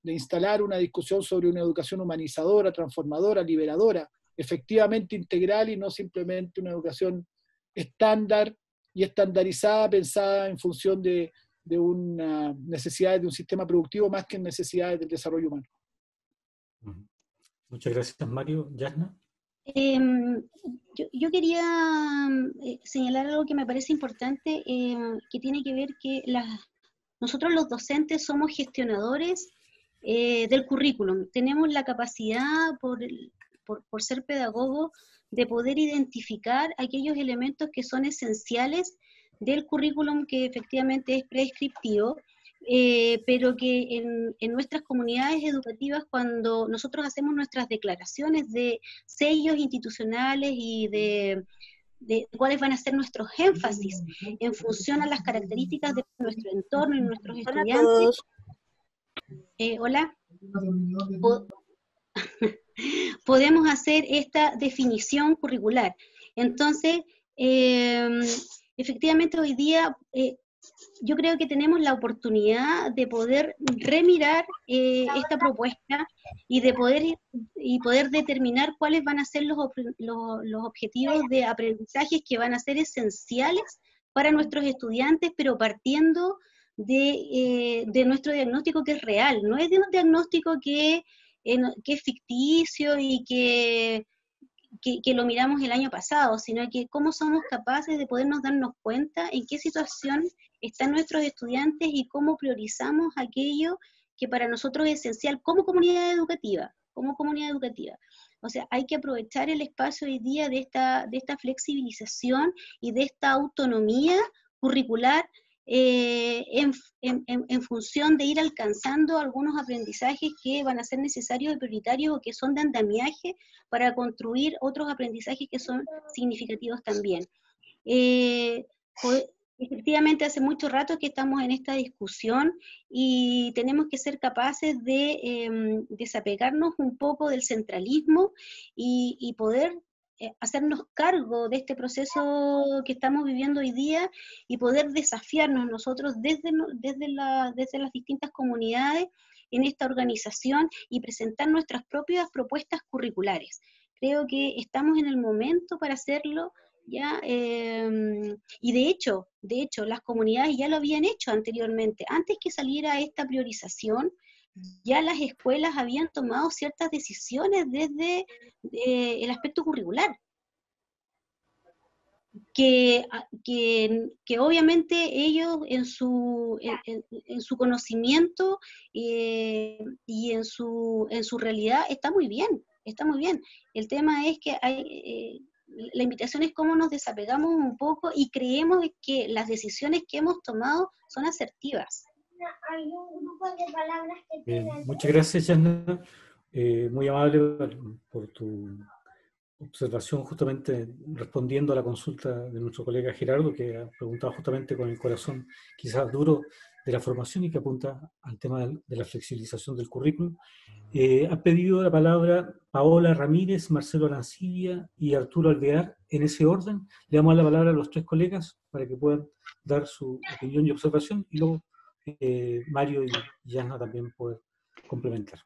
instalar una discusión sobre una educación humanizadora, transformadora, liberadora, efectivamente integral y no simplemente una educación estándar y estandarizada, pensada en función de una necesidades de un sistema productivo más que en necesidades del desarrollo humano. Muchas gracias, Mario. Yasna. Yo quería señalar algo que me parece importante, que tiene que ver que nosotros los docentes somos gestionadores del currículum. Tenemos la capacidad, por ser pedagogos, de poder identificar aquellos elementos que son esenciales del currículum que efectivamente es prescriptivo, pero que en nuestras comunidades educativas, cuando nosotros hacemos nuestras declaraciones de sellos institucionales y de cuáles van a ser nuestros énfasis en función a las características de nuestro entorno y nuestros estudiantes. Hola. Podemos hacer esta definición curricular. Entonces, efectivamente hoy día yo creo que tenemos la oportunidad de poder remirar esta propuesta y de poder determinar cuáles van a ser los objetivos de aprendizajes que van a ser esenciales para nuestros estudiantes, pero partiendo de nuestro diagnóstico que es real, no es de un diagnóstico que es ficticio y que lo miramos el año pasado, sino que cómo somos capaces de podernos darnos cuenta en qué situación están nuestros estudiantes y cómo priorizamos aquello que para nosotros es esencial como comunidad educativa. O sea, hay que aprovechar el espacio hoy día de esta flexibilización y de esta autonomía curricular en función de ir alcanzando algunos aprendizajes que van a ser necesarios y prioritarios o que son de andamiaje para construir otros aprendizajes que son significativos también. Efectivamente, hace mucho rato que estamos en esta discusión y tenemos que ser capaces de desapegarnos un poco del centralismo y poder hacernos cargo de este proceso que estamos viviendo hoy día y poder desafiarnos nosotros desde las distintas comunidades en esta organización y presentar nuestras propias propuestas curriculares. Creo que estamos en el momento para hacerlo, ¿ya? Y de hecho, las comunidades ya lo habían hecho anteriormente. Antes que saliera esta priorización, ya las escuelas habían tomado ciertas decisiones desde el aspecto curricular, que obviamente ellos en su conocimiento y en su realidad está muy bien, está muy bien. El tema es que la invitación es cómo nos desapegamos un poco y creemos que las decisiones que hemos tomado son asertivas. Hay un grupo de palabras que tienen... Muchas gracias, Yasna. Muy amable por tu observación, justamente respondiendo a la consulta de nuestro colega Gerardo, que ha preguntado justamente con el corazón quizás duro de la formación y que apunta al tema de la flexibilización del currículum. Ha pedido la palabra Paola Ramírez, Marcelo Arancibia y Arturo Alvear, en ese orden. Le damos la palabra a los tres colegas para que puedan dar su opinión y observación, y luego Mario y Yasna también poder complementar.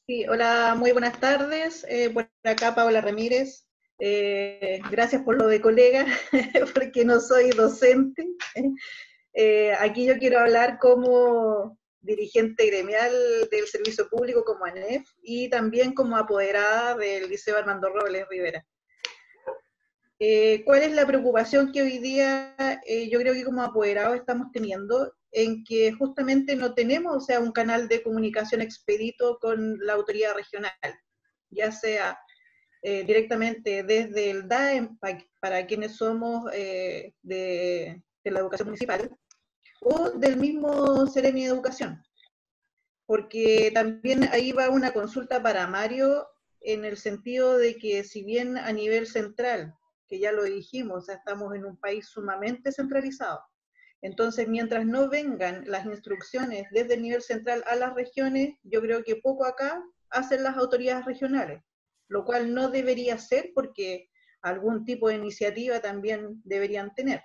Sí, hola, muy buenas tardes. Por acá Paola Ramírez. Gracias por lo de colega, porque no soy docente. Aquí yo quiero hablar como dirigente gremial del servicio público, como ANEF, y también como apoderada del Liceo Armando Robles Rivera. ¿Cuál es la preocupación que hoy día yo creo que como apoderados estamos teniendo? En que justamente no tenemos, o sea, un canal de comunicación expedito con la autoridad regional, ya sea directamente desde el DAEM, para quienes somos de la educación municipal, o del mismo Seremi de Educación. Porque también ahí va una consulta para Mario, en el sentido de que si bien a nivel central, que ya lo dijimos, o sea, estamos en un país sumamente centralizado, entonces mientras no vengan las instrucciones desde el nivel central a las regiones, yo creo que poco acá hacen las autoridades regionales, lo cual no debería ser, porque algún tipo de iniciativa también deberían tener.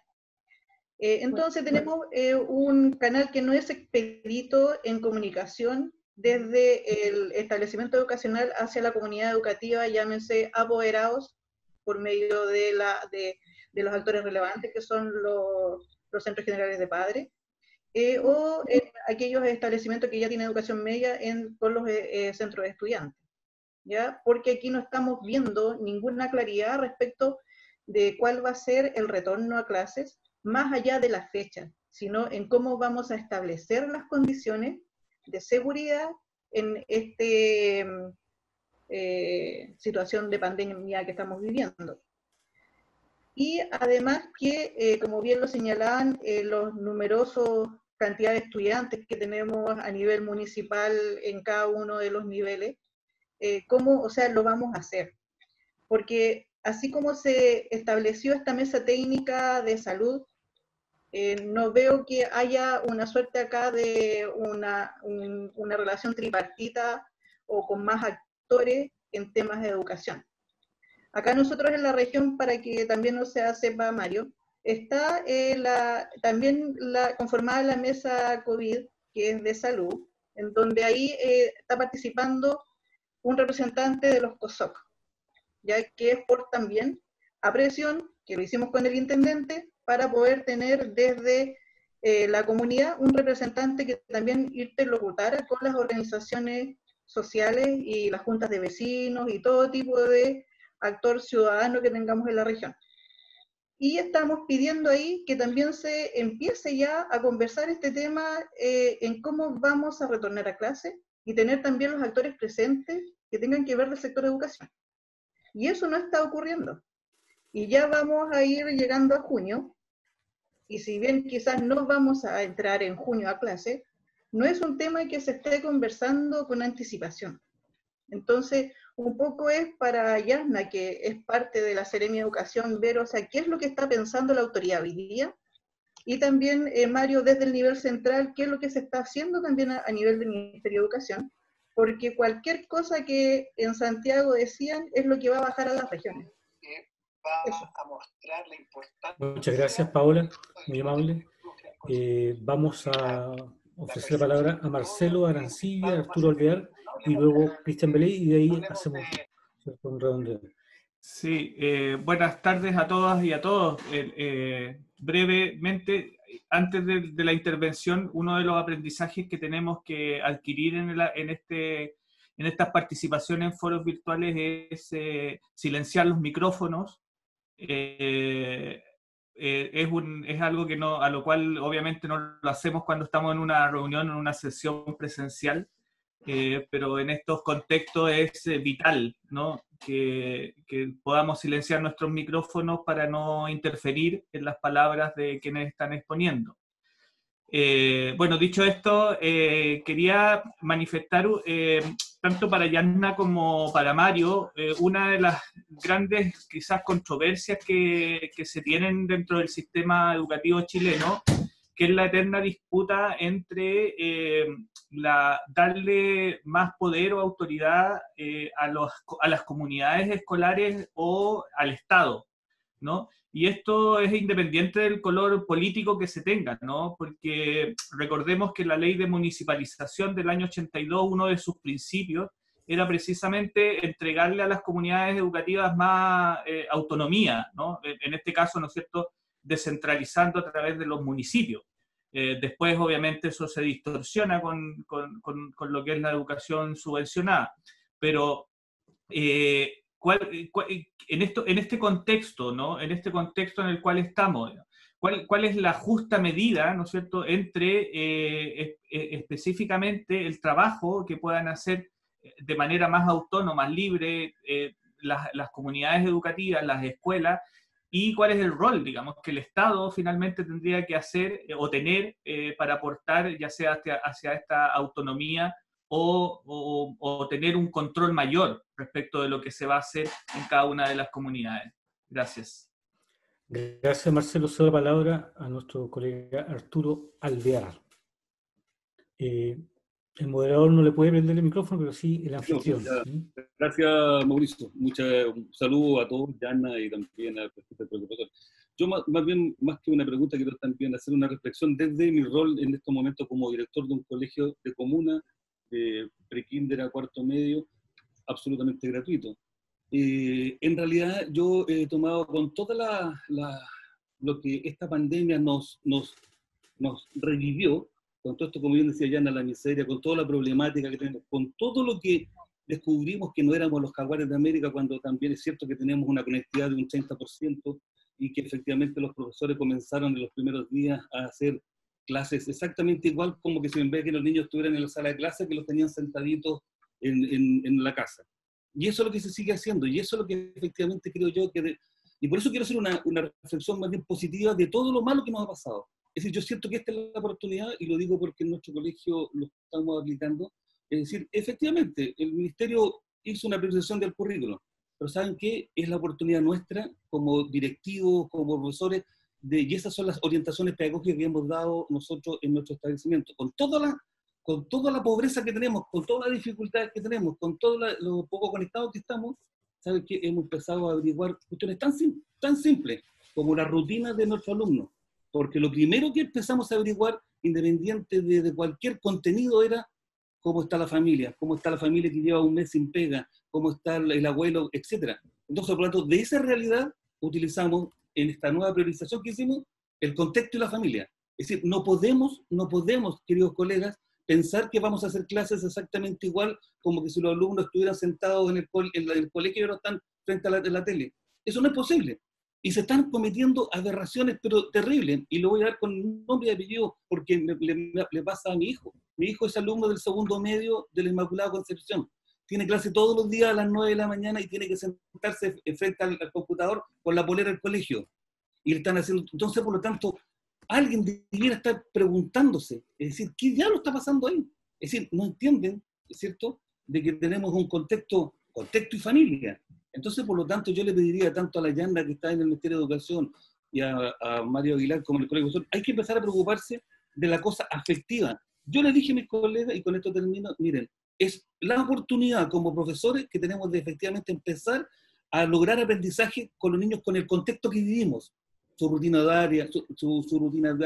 Entonces tenemos un canal que no es expedito en comunicación desde el establecimiento educacional hacia la comunidad educativa, llámense apoderados, por medio de los actores relevantes que son los centros generales de padres, o aquellos establecimientos que ya tienen educación media con los centros de estudiantes, ¿ya? Porque aquí no estamos viendo ninguna claridad respecto de cuál va a ser el retorno a clases, más allá de la fecha, sino en cómo vamos a establecer las condiciones de seguridad en esta situación de pandemia que estamos viviendo. Y además que, como bien lo señalaban, los numerosos cantidad de estudiantes que tenemos a nivel municipal en cada uno de los niveles, ¿cómo, o sea, lo vamos a hacer? Porque así como se estableció esta mesa técnica de salud, no veo que haya una suerte acá de una relación tripartita o con más actores en temas de educación. Acá nosotros en la región, para que también no se sepa Mario, está también conformada la mesa COVID, que es de salud, en donde ahí está participando un representante de los COSOC, ya que es por también a presión, que lo hicimos con el intendente, para poder tener desde la comunidad un representante que también interlocutara con las organizaciones sociales y las juntas de vecinos y todo tipo de actor ciudadano que tengamos en la región. Y estamos pidiendo ahí que también se empiece ya a conversar este tema en cómo vamos a retornar a clase y tener también los actores presentes que tengan que ver del sector de educación. Y eso no está ocurriendo. Y ya vamos a ir llegando a junio, y si bien quizás no vamos a entrar en junio a clase, no es un tema que se esté conversando con anticipación. Entonces, un poco es para Yasna, que es parte de la Seremi de Educación, ver, o sea, qué es lo que está pensando la autoridad hoy día, y también, Mario, desde el nivel central, qué es lo que se está haciendo también a nivel del Ministerio de Educación, porque cualquier cosa que en Santiago decían es lo que va a bajar a las regiones. Va a mostrar la importancia. Muchas gracias, Paola, muy amable. Vamos a ofrecer la palabra a Marcelo Arancibia, Arturo Alvear y luego Cristian Belé, y de ahí hacemos un redondeo. Sí, buenas tardes a todas y a todos. Brevemente, antes de la intervención, uno de los aprendizajes que tenemos que adquirir en estas participaciones en foros virtuales es silenciar los micrófonos. Es algo que a lo cual obviamente no lo hacemos cuando estamos en una reunión, en una sesión presencial, pero en estos contextos es vital, ¿no? Que podamos silenciar nuestros micrófonos para no interferir en las palabras de quienes están exponiendo. Bueno, dicho esto, quería manifestar, tanto para Yanna como para Mario, una de las grandes quizás controversias que se tienen dentro del sistema educativo chileno, que es la eterna disputa entre darle más poder o autoridad a las comunidades escolares o al Estado, ¿no? Y esto es independiente del color político que se tenga, ¿no? Porque recordemos que la ley de municipalización del año 82, uno de sus principios, era precisamente entregarle a las comunidades educativas más autonomía, ¿no? En este caso, ¿no es cierto?, descentralizando a través de los municipios. Después, obviamente, eso se distorsiona con lo que es la educación subvencionada. Pero en este contexto, ¿no? En este contexto en el cual estamos, ¿cuál es la justa medida, ¿no es cierto?, entre específicamente el trabajo que puedan hacer de manera más autónoma, libre, las comunidades educativas, las escuelas, y cuál es el rol, digamos, que el Estado finalmente tendría que hacer o tener para aportar, ya sea hacia esta autonomía o tener un control mayor respecto de lo que se va a hacer en cada una de las comunidades. Gracias. Gracias, Marcelo. Cedo la palabra a nuestro colega Arturo Alvear. El moderador no le puede prender el micrófono, pero sí el anfitrión. Gracias, Mauricio. Un saludo a todos, Yanna, y también al profesor. Yo más que una pregunta, quiero también hacer una reflexión desde mi rol en estos momentos como director de un colegio de comuna, de pre-kinder a cuarto medio, absolutamente gratuito. En realidad, yo he tomado con toda lo que esta pandemia nos revivió, con todo esto, como bien decía Yanna, la miseria, con toda la problemática que tenemos, con todo lo que descubrimos que no éramos los jaguares de América, cuando también es cierto que tenemos una conectividad de un 80% y que efectivamente los profesores comenzaron en los primeros días a hacer clases exactamente igual como que si en vez de que los niños estuvieran en la sala de clase, que los tenían sentaditos en la casa. Y eso es lo que se sigue haciendo, y eso es lo que efectivamente creo yo que... Y por eso quiero hacer una reflexión más bien positiva de todo lo malo que nos ha pasado. Es decir, yo siento que esta es la oportunidad, y lo digo porque en nuestro colegio lo estamos aplicando. Es decir, efectivamente, el ministerio hizo una priorización del currículo, pero ¿saben qué? Es la oportunidad nuestra, como directivos, como profesores, y esas son las orientaciones pedagógicas que hemos dado nosotros en nuestro establecimiento. Con toda la pobreza que tenemos, con todas las dificultades que tenemos, con todo lo poco conectados que estamos, ¿saben qué? Hemos empezado a averiguar cuestiones tan simples como la rutina de nuestros alumnos. Porque lo primero que empezamos a averiguar, independiente de cualquier contenido, era cómo está la familia que lleva un mes sin pega, cómo está el abuelo, etc. Entonces, por lo tanto, de esa realidad utilizamos en esta nueva priorización que hicimos el contexto y la familia. Es decir, no podemos, queridos colegas, pensar que vamos a hacer clases exactamente igual como que si los alumnos estuvieran sentados en el colegio y ahora están frente a la tele. Eso no es posible. Y se están cometiendo aberraciones, pero terribles. Y lo voy a dar con nombre y apellido porque le pasa a mi hijo. Mi hijo es alumno del segundo medio de la Inmaculada Concepción. Tiene clase todos los días a las 9 de la mañana y tiene que sentarse frente al computador con la polera del colegio. Y le están haciendo... Entonces, por lo tanto, alguien debiera estar preguntándose, es decir, ¿qué diablo está pasando ahí? Es decir, no entienden, ¿es cierto?, de que tenemos un contexto y familia. Entonces, por lo tanto, yo le pediría tanto a la Yanna, que está en el Ministerio de Educación, y a Mario Aguilar, como en el Colegio de Educación, hay que empezar a preocuparse de la cosa afectiva. Yo le dije a mis colegas, y con esto termino, miren, es la oportunidad como profesores que tenemos de efectivamente empezar a lograr aprendizaje con los niños, con el contexto que vivimos, su rutina diaria, su rutina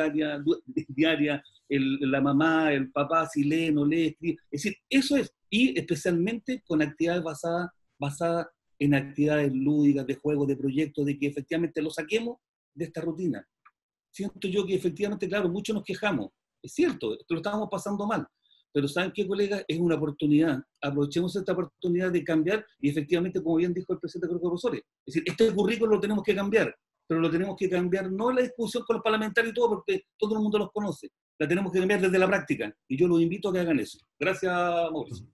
diaria, la mamá, el papá, si lee, no lee, escribe. Es decir, eso es, y especialmente con actividades basadas en actividades lúdicas, de juegos, de proyectos, de que efectivamente lo saquemos de esta rutina. Siento yo que efectivamente, claro, muchos nos quejamos, es cierto, esto lo estábamos pasando mal, pero ¿saben qué, colegas? Es una oportunidad, aprovechemos esta oportunidad de cambiar, y efectivamente, como bien dijo el presidente del Grupo de Profesores, es decir, este currículo lo tenemos que cambiar, pero lo tenemos que cambiar no en la discusión con los parlamentarios y todo, porque todo el mundo los conoce, la tenemos que cambiar desde la práctica, y yo los invito a que hagan eso. Gracias, Mauricio.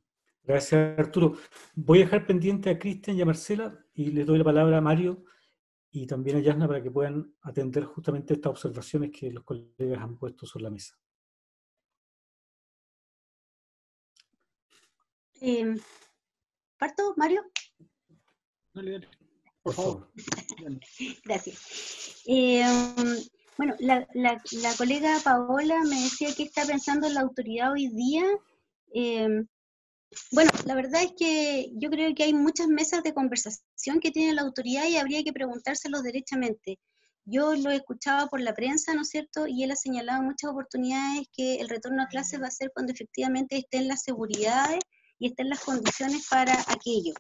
Gracias, Arturo. Voy a dejar pendiente a Cristian y a Marcela, y les doy la palabra a Mario y también a Yasna para que puedan atender justamente estas observaciones que los colegas han puesto sobre la mesa. ¿Parto, Mario? Dale, por favor. Gracias. Bueno, la colega Paola me decía que está pensando en la autoridad hoy día. Bueno, la verdad es que yo creo que hay muchas mesas de conversación que tiene la autoridad y habría que preguntárselo derechamente. Yo lo he escuchado por la prensa, ¿no es cierto? Y él ha señalado muchas oportunidades que el retorno a clases va a ser cuando efectivamente estén las seguridades y estén las condiciones para aquello.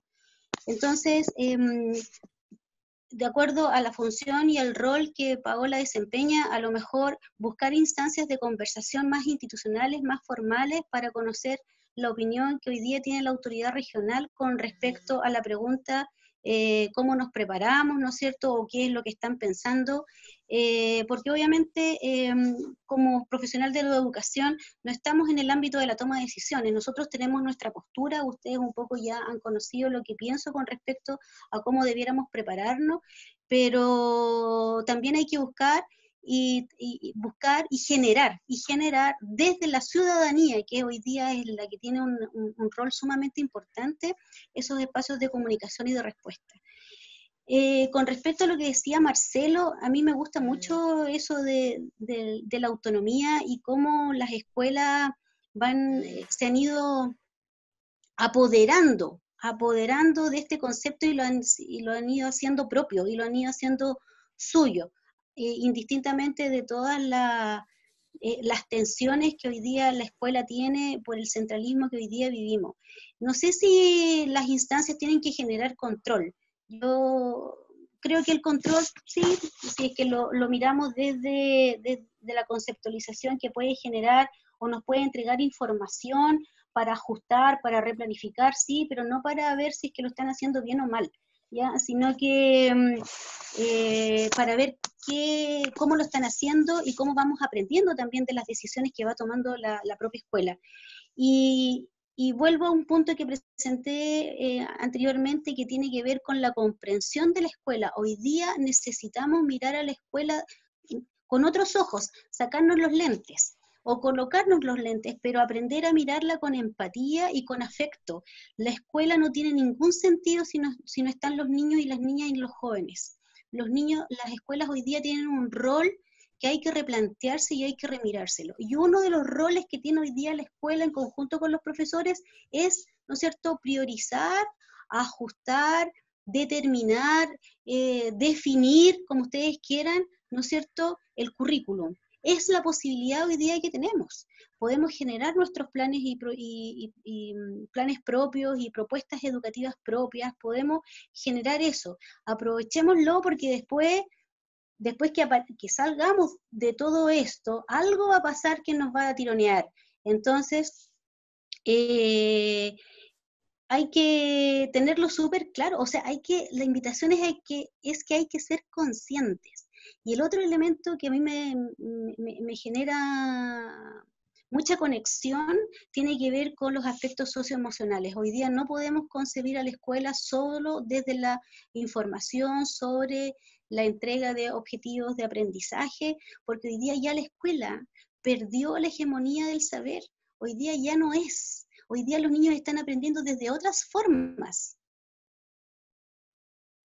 Entonces, de acuerdo a la función y el rol que Paola desempeña, a lo mejor buscar instancias de conversación más institucionales, más formales, para conocer la opinión que hoy día tiene la autoridad regional con respecto a la pregunta cómo nos preparamos, ¿no es cierto?, o qué es lo que están pensando, porque obviamente como profesional de la educación no estamos en el ámbito de la toma de decisiones, nosotros tenemos nuestra postura, ustedes un poco ya han conocido lo que pienso con respecto a cómo debiéramos prepararnos, pero también hay que buscar y buscar y generar desde la ciudadanía, que hoy día es la que tiene un rol sumamente importante, esos espacios de comunicación y de respuesta. Con respecto a lo que decía Marcelo, a mí me gusta mucho eso de la autonomía y cómo las escuelas se han ido apoderando de este concepto y lo han ido haciendo propio, y lo han ido haciendo suyo. Indistintamente de todas las tensiones que hoy día la escuela tiene por el centralismo que hoy día vivimos. No sé si las instancias tienen que generar control. Yo creo que el control, sí, si es que lo miramos desde la conceptualización que puede generar o nos puede entregar información para ajustar, para replanificar, sí, pero no para ver si es que lo están haciendo bien o mal, ¿ya? Sino que para ver cómo lo están haciendo y cómo vamos aprendiendo también de las decisiones que va tomando la propia escuela. Y vuelvo a un punto que presenté anteriormente, que tiene que ver con la comprensión de la escuela. Hoy día necesitamos mirar a la escuela con otros ojos, sacarnos los lentes o colocarnos los lentes, pero aprender a mirarla con empatía y con afecto. La escuela no tiene ningún sentido si no están los niños y las niñas y los jóvenes. Las escuelas hoy día tienen un rol que hay que replantearse y hay que remirárselo. Y uno de los roles que tiene hoy día la escuela en conjunto con los profesores es, ¿no es cierto?, priorizar, ajustar, determinar, definir, como ustedes quieran, ¿no es cierto?, el currículum. Es la posibilidad hoy día que tenemos. Podemos generar nuestros planes y planes propios y propuestas educativas propias, podemos generar eso. Aprovechémoslo, porque después que salgamos de todo esto, algo va a pasar que nos va a tironear. Entonces, hay que tenerlo súper claro. O sea, la invitación es que hay que ser conscientes. Y el otro elemento que a mí me genera mucha conexión tiene que ver con los aspectos socioemocionales. Hoy día no podemos concebir a la escuela solo desde la información sobre la entrega de objetivos de aprendizaje, porque hoy día ya la escuela perdió la hegemonía del saber. Hoy día ya no es. Hoy día los niños están aprendiendo desde otras formas.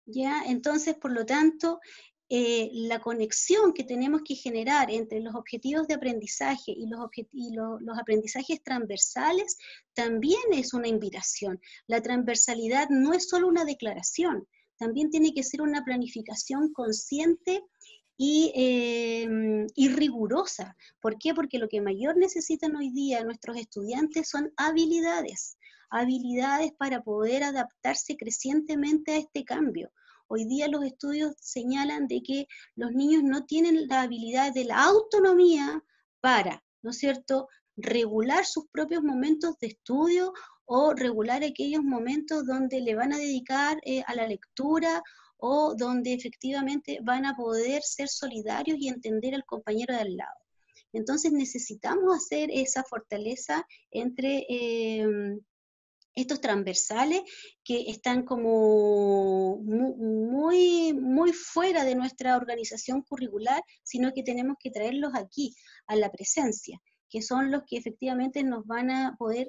¿Ya? Entonces, por lo tanto, la conexión que tenemos que generar entre los objetivos de aprendizaje y los aprendizajes transversales también es una invitación. La transversalidad no es solo una declaración, también tiene que ser una planificación consciente y rigurosa. ¿Por qué? Porque lo que mayor necesitan hoy día nuestros estudiantes son habilidades para poder adaptarse crecientemente a este cambio. Hoy día los estudios señalan de que los niños no tienen la habilidad de la autonomía para, ¿no es cierto?, regular sus propios momentos de estudio o regular aquellos momentos donde le van a dedicar a la lectura o donde efectivamente van a poder ser solidarios y entender al compañero de al lado. Entonces necesitamos hacer esa fortaleza entre estos transversales que están como muy, muy fuera de nuestra organización curricular, sino que tenemos que traerlos aquí, a la presencia, que son los que efectivamente nos van a poder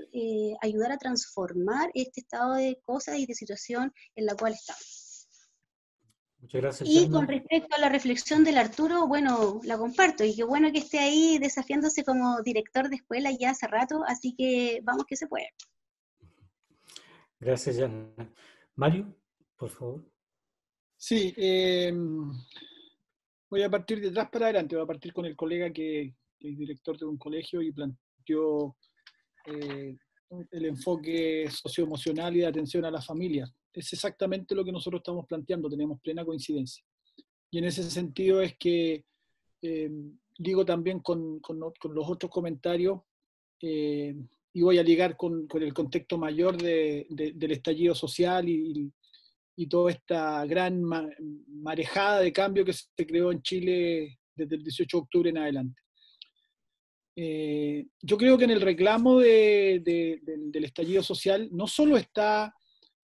ayudar a transformar este estado de cosas y de situación en la cual estamos. Muchas gracias, y Yanna. con respecto a la reflexión del Arturo, bueno, la comparto, y qué bueno que esté ahí desafiándose como director de escuela ya hace rato, así que vamos que se puede. Gracias, Yanna. Mario, por favor. Sí, voy a partir de atrás para adelante, voy a partir con el colega que es director de un colegio y planteó el enfoque socioemocional y de atención a las familias. Es exactamente lo que nosotros estamos planteando, tenemos plena coincidencia. Y en ese sentido es que, digo también con los otros comentarios, y voy a ligar con el contexto mayor del estallido social y toda esta gran marejada de cambio que se creó en Chile desde el 18 de octubre en adelante. Yo creo que en el reclamo del estallido social no solo está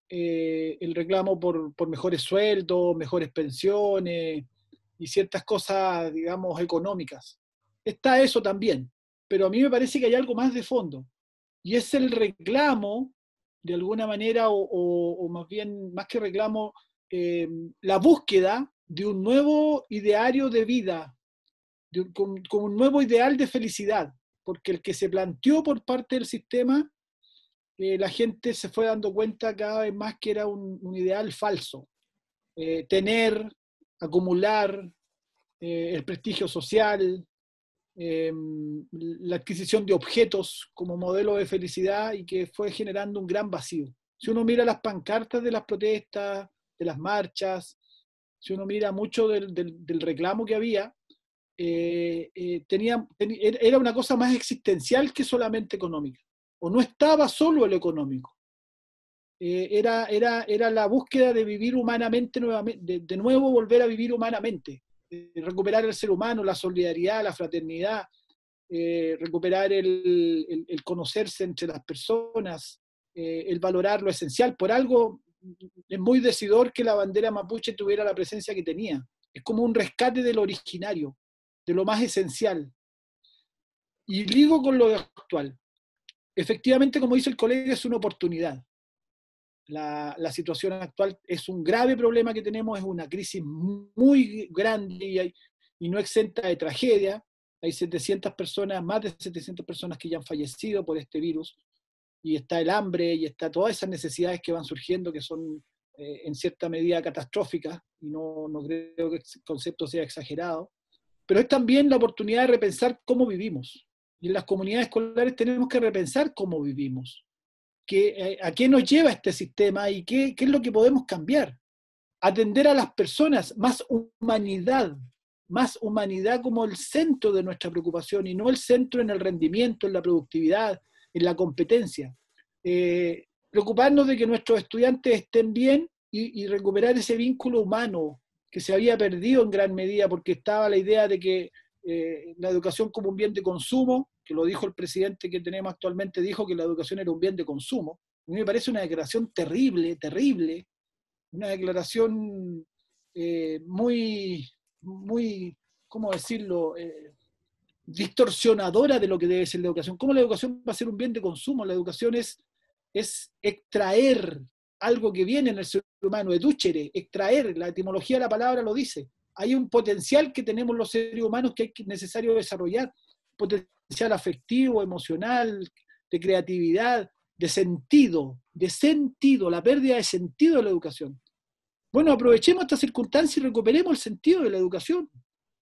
el reclamo por mejores sueldos, mejores pensiones y ciertas cosas, digamos, económicas. Está eso también, pero a mí me parece que hay algo más de fondo, y es el reclamo, de alguna manera, o más bien, más que reclamo, la búsqueda de un nuevo ideario de vida, con un nuevo ideal de felicidad, porque el que se planteó por parte del sistema, la gente se fue dando cuenta cada vez más que era un ideal falso. Tener, acumular, el prestigio social, la adquisición de objetos como modelo de felicidad, y que fue generando un gran vacío. Si uno mira las pancartas de las protestas, de las marchas, si uno mira mucho del reclamo que había, era una cosa más existencial que solamente económica, o no estaba solo lo económico. Era la búsqueda de vivir humanamente nuevamente, de nuevo volver a vivir humanamente, recuperar el ser humano, la solidaridad, la fraternidad, recuperar el conocerse entre las personas, el valorar lo esencial. Por algo es muy decidor que la bandera mapuche tuviera la presencia que tenía. Es como un rescate de lo originario, de lo más esencial. Y ligo con lo actual. Efectivamente, como dice el colega, es una oportunidad. La situación actual es un grave problema que tenemos, es una crisis muy grande y no exenta de tragedia. Hay 700 personas, más de 700 personas que ya han fallecido por este virus, y está el hambre, y está todas esas necesidades que van surgiendo, que son en cierta medida catastróficas, y no creo que el concepto sea exagerado, pero es también la oportunidad de repensar cómo vivimos. Y en las comunidades escolares tenemos que repensar cómo vivimos. ¿A qué nos lleva este sistema y qué es lo que podemos cambiar? Atender a las personas, más humanidad como el centro de nuestra preocupación, y no el centro en el rendimiento, en la productividad, en la competencia. Preocuparnos de que nuestros estudiantes estén bien y recuperar ese vínculo humano que se había perdido en gran medida, porque estaba la idea de que la educación como un bien de consumo, que lo dijo el presidente que tenemos actualmente, dijo que la educación era un bien de consumo. A mí me parece una declaración terrible, terrible, una declaración muy, ¿cómo decirlo?, distorsionadora de lo que debe ser la educación. ¿Cómo la educación va a ser un bien de consumo? La educación es extraer algo que viene en el ser humano, educere, extraer, la etimología de la palabra lo dice. hay un potencial que tenemos los seres humanos que es necesario desarrollar, potencial afectivo, emocional, de creatividad, de sentido, la pérdida de sentido de la educación. Bueno, aprovechemos esta circunstancia y recuperemos el sentido de la educación.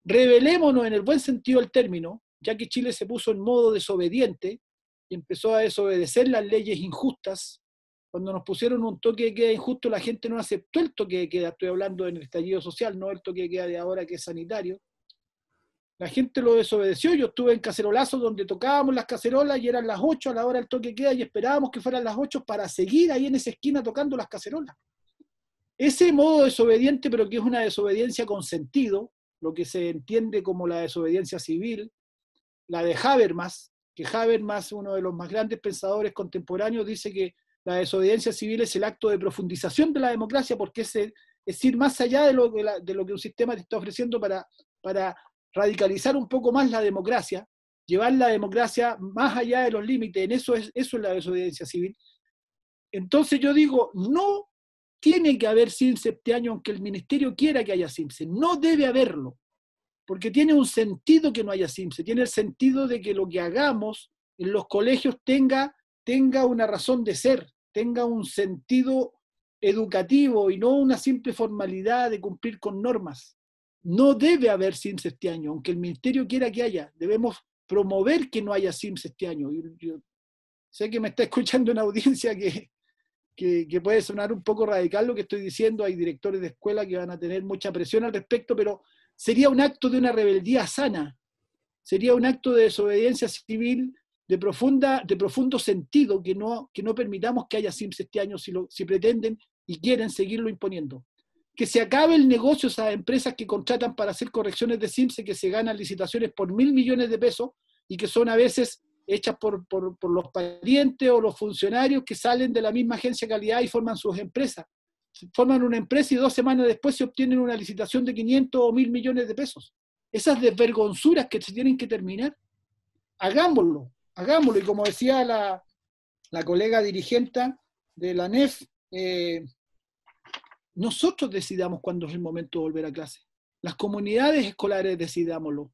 Rebelémonos en el buen sentido del término, ya que Chile se puso en modo desobediente y empezó a desobedecer las leyes injustas. Cuando nos pusieron un toque de queda injusto, la gente no aceptó el toque de queda. Estoy hablando en el estallido social, no el toque de queda de ahora que es sanitario. La gente lo desobedeció. Yo estuve en cacerolazos donde tocábamos las cacerolas y eran las 8 a la hora del toque de queda y esperábamos que fueran las 8 para seguir ahí en esa esquina tocando las cacerolas. Ese modo desobediente, pero que es una desobediencia con sentido, lo que se entiende como la desobediencia civil, la de Habermas, que Habermas, uno de los más grandes pensadores contemporáneos, dice que la desobediencia civil es el acto de profundización de la democracia, porque es ir más allá de lo que un sistema te está ofreciendo para radicalizar un poco más la democracia, llevar la democracia más allá de los límites. En eso es la desobediencia civil. Entonces yo digo, no tiene que haber CIMSE este año, aunque el ministerio quiera que haya CIMSE. No debe haberlo, porque tiene un sentido que no haya CIMSE. Tiene el sentido de que lo que hagamos en los colegios tenga una razón de ser, tenga un sentido educativo y no una simple formalidad de cumplir con normas. No debe haber CIMSE este año, aunque el ministerio quiera que haya. Debemos promover que no haya CIMSE este año. Yo sé que me está escuchando una audiencia que puede sonar un poco radical lo que estoy diciendo. Hay directores de escuela que van a tener mucha presión al respecto, pero sería un acto de una rebeldía sana, sería un acto de desobediencia civil de profundo sentido que no permitamos que haya CIMSE este año si pretenden y quieren seguirlo imponiendo. Que se acabe el negocio, esas empresas que contratan para hacer correcciones de CIMSE, que se ganan licitaciones por 1.000 millones de pesos y que son a veces hechas por los parientes o los funcionarios que salen de la misma agencia de calidad y forman sus empresas. Forman una empresa y 2 semanas después se obtienen una licitación de 500 o 1.000 millones de pesos. Esas desvergonzuras que se tienen que terminar, hagámoslo. Y como decía la colega dirigente de la NEF, nosotros decidamos cuándo es el momento de volver a clase. Las comunidades escolares decidámoslo.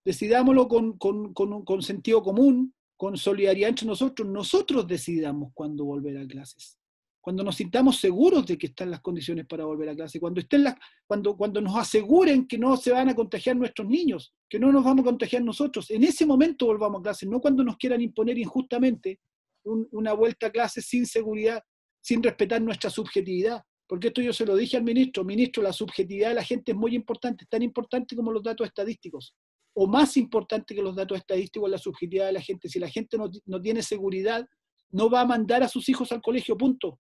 Decidámoslo con sentido común, con solidaridad entre nosotros. Nosotros decidamos cuándo volver a clases. Cuando nos sintamos seguros de que están las condiciones para volver a clase, cuando nos aseguren que no se van a contagiar nuestros niños, que no nos vamos a contagiar nosotros, en ese momento volvamos a clase, no cuando nos quieran imponer injustamente una vuelta a clase sin seguridad, sin respetar nuestra subjetividad. Porque esto yo se lo dije al ministro, la subjetividad de la gente es muy importante, tan importante como los datos estadísticos, o más importante que los datos estadísticos la subjetividad de la gente. Si la gente no tiene seguridad, no va a mandar a sus hijos al colegio, punto.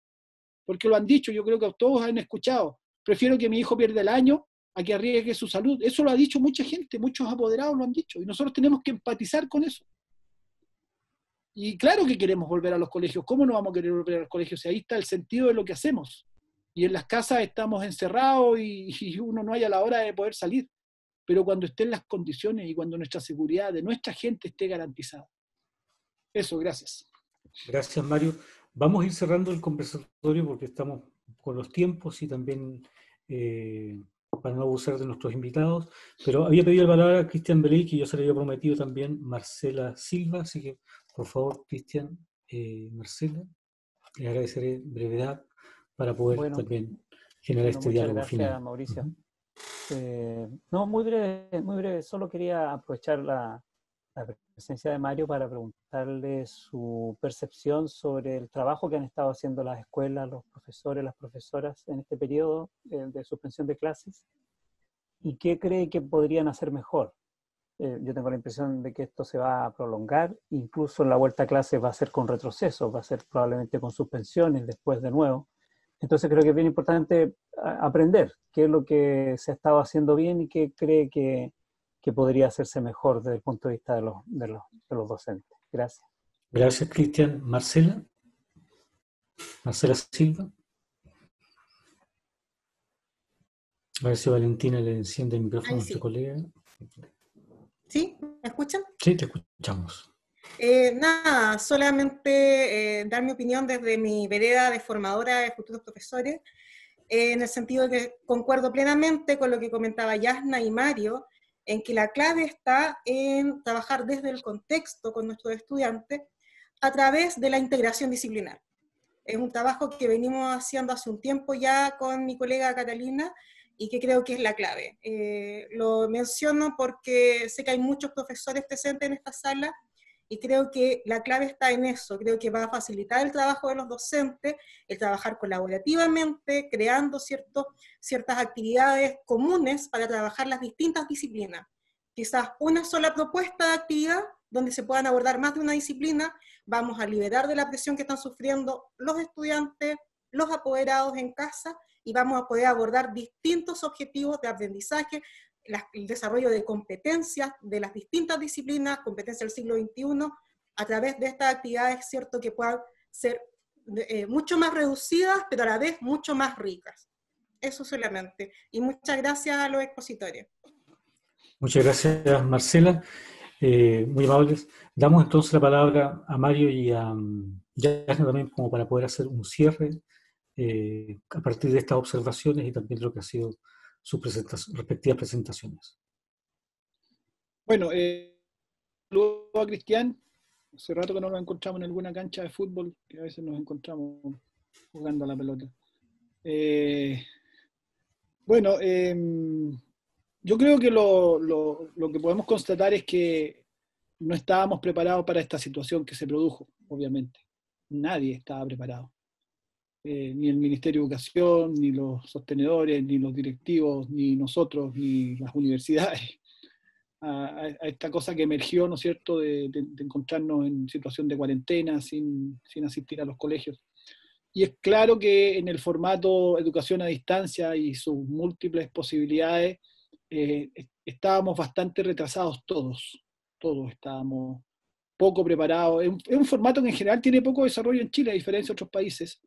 Porque lo han dicho, yo creo que todos han escuchado. Prefiero que mi hijo pierda el año a que arriesgue su salud. Eso lo ha dicho mucha gente, muchos apoderados lo han dicho, y nosotros tenemos que empatizar con eso. Y claro que queremos volver a los colegios. ¿Cómo no vamos a querer volver a los colegios? Si ahí está el sentido de lo que hacemos. Y en las casas estamos encerrados y uno no haya la hora de poder salir. Pero cuando estén las condiciones y cuando nuestra seguridad de nuestra gente esté garantizada. Eso, gracias. Gracias, Mario. Vamos a ir cerrando el conversatorio porque estamos con los tiempos y también para no abusar de nuestros invitados. Pero había pedido la palabra a Cristian Beley, que yo se le había prometido también Marcela Silva. Así que, por favor, Cristian, Marcela, le agradeceré brevedad para poder también generar este diálogo final. Gracias, Mauricio. No, muy breve. Solo quería aprovechar la presencia de Mario para preguntarle su percepción sobre el trabajo que han estado haciendo las escuelas, los profesores, las profesoras en este periodo de suspensión de clases y qué cree que podrían hacer mejor. Yo tengo la impresión de que esto se va a prolongar, incluso en la vuelta a clases va a ser con retroceso, va a ser probablemente con suspensiones después de nuevo. Entonces creo que es bien importante aprender qué es lo que se ha estado haciendo bien y qué cree que podría hacerse mejor desde el punto de vista de los docentes. Gracias. Gracias, Cristian. Marcela Silva. A ver si Valentina le enciende el micrófono a nuestro colega. ¿Sí? ¿Me escuchan? Sí, te escuchamos. Nada, solamente dar mi opinión desde mi vereda de formadora de futuros profesores. en el sentido de que concuerdo plenamente con lo que comentaba Yasna y Mario, en que la clave está en trabajar desde el contexto con nuestros estudiantes a través de la integración disciplinar. Es un trabajo que venimos haciendo hace un tiempo ya con mi colega Catalina y que creo que es la clave. Lo menciono porque sé que hay muchos profesores presentes en esta sala y creo que la clave está en eso. Creo que va a facilitar el trabajo de los docentes, el trabajar colaborativamente, creando ciertas actividades comunes para trabajar las distintas disciplinas. Quizás una sola propuesta de actividad donde se puedan abordar más de una disciplina, vamos a liberar de la presión que están sufriendo los estudiantes, los apoderados en casa, y vamos a poder abordar distintos objetivos de aprendizaje, el desarrollo de competencias de las distintas disciplinas, competencias del siglo XXI, a través de estas actividades, cierto, que puedan ser mucho más reducidas, pero a la vez mucho más ricas. Eso solamente. Y muchas gracias a los expositores. Muchas gracias, Marcela. Muy amables. Damos entonces la palabra a Mario y a Yasna también como para poder hacer un cierre a partir de estas observaciones y también de lo que ha sido sus respectivas presentaciones. Bueno, saludo a Cristian. Hace rato que no nos encontramos en alguna cancha de fútbol, que a veces nos encontramos jugando a la pelota. Yo creo que lo que podemos constatar es que no estábamos preparados para esta situación que se produjo, obviamente. Nadie estaba preparado. Ni el Ministerio de Educación, ni los sostenedores, ni los directivos, ni nosotros, ni las universidades, a esta cosa que emergió, ¿no es cierto?, de encontrarnos en situación de cuarentena, sin asistir a los colegios. Y es claro que en el formato educación a distancia y sus múltiples posibilidades, estábamos bastante retrasados todos estábamos poco preparados. Es un formato que en general tiene poco desarrollo en Chile, a diferencia de otros países.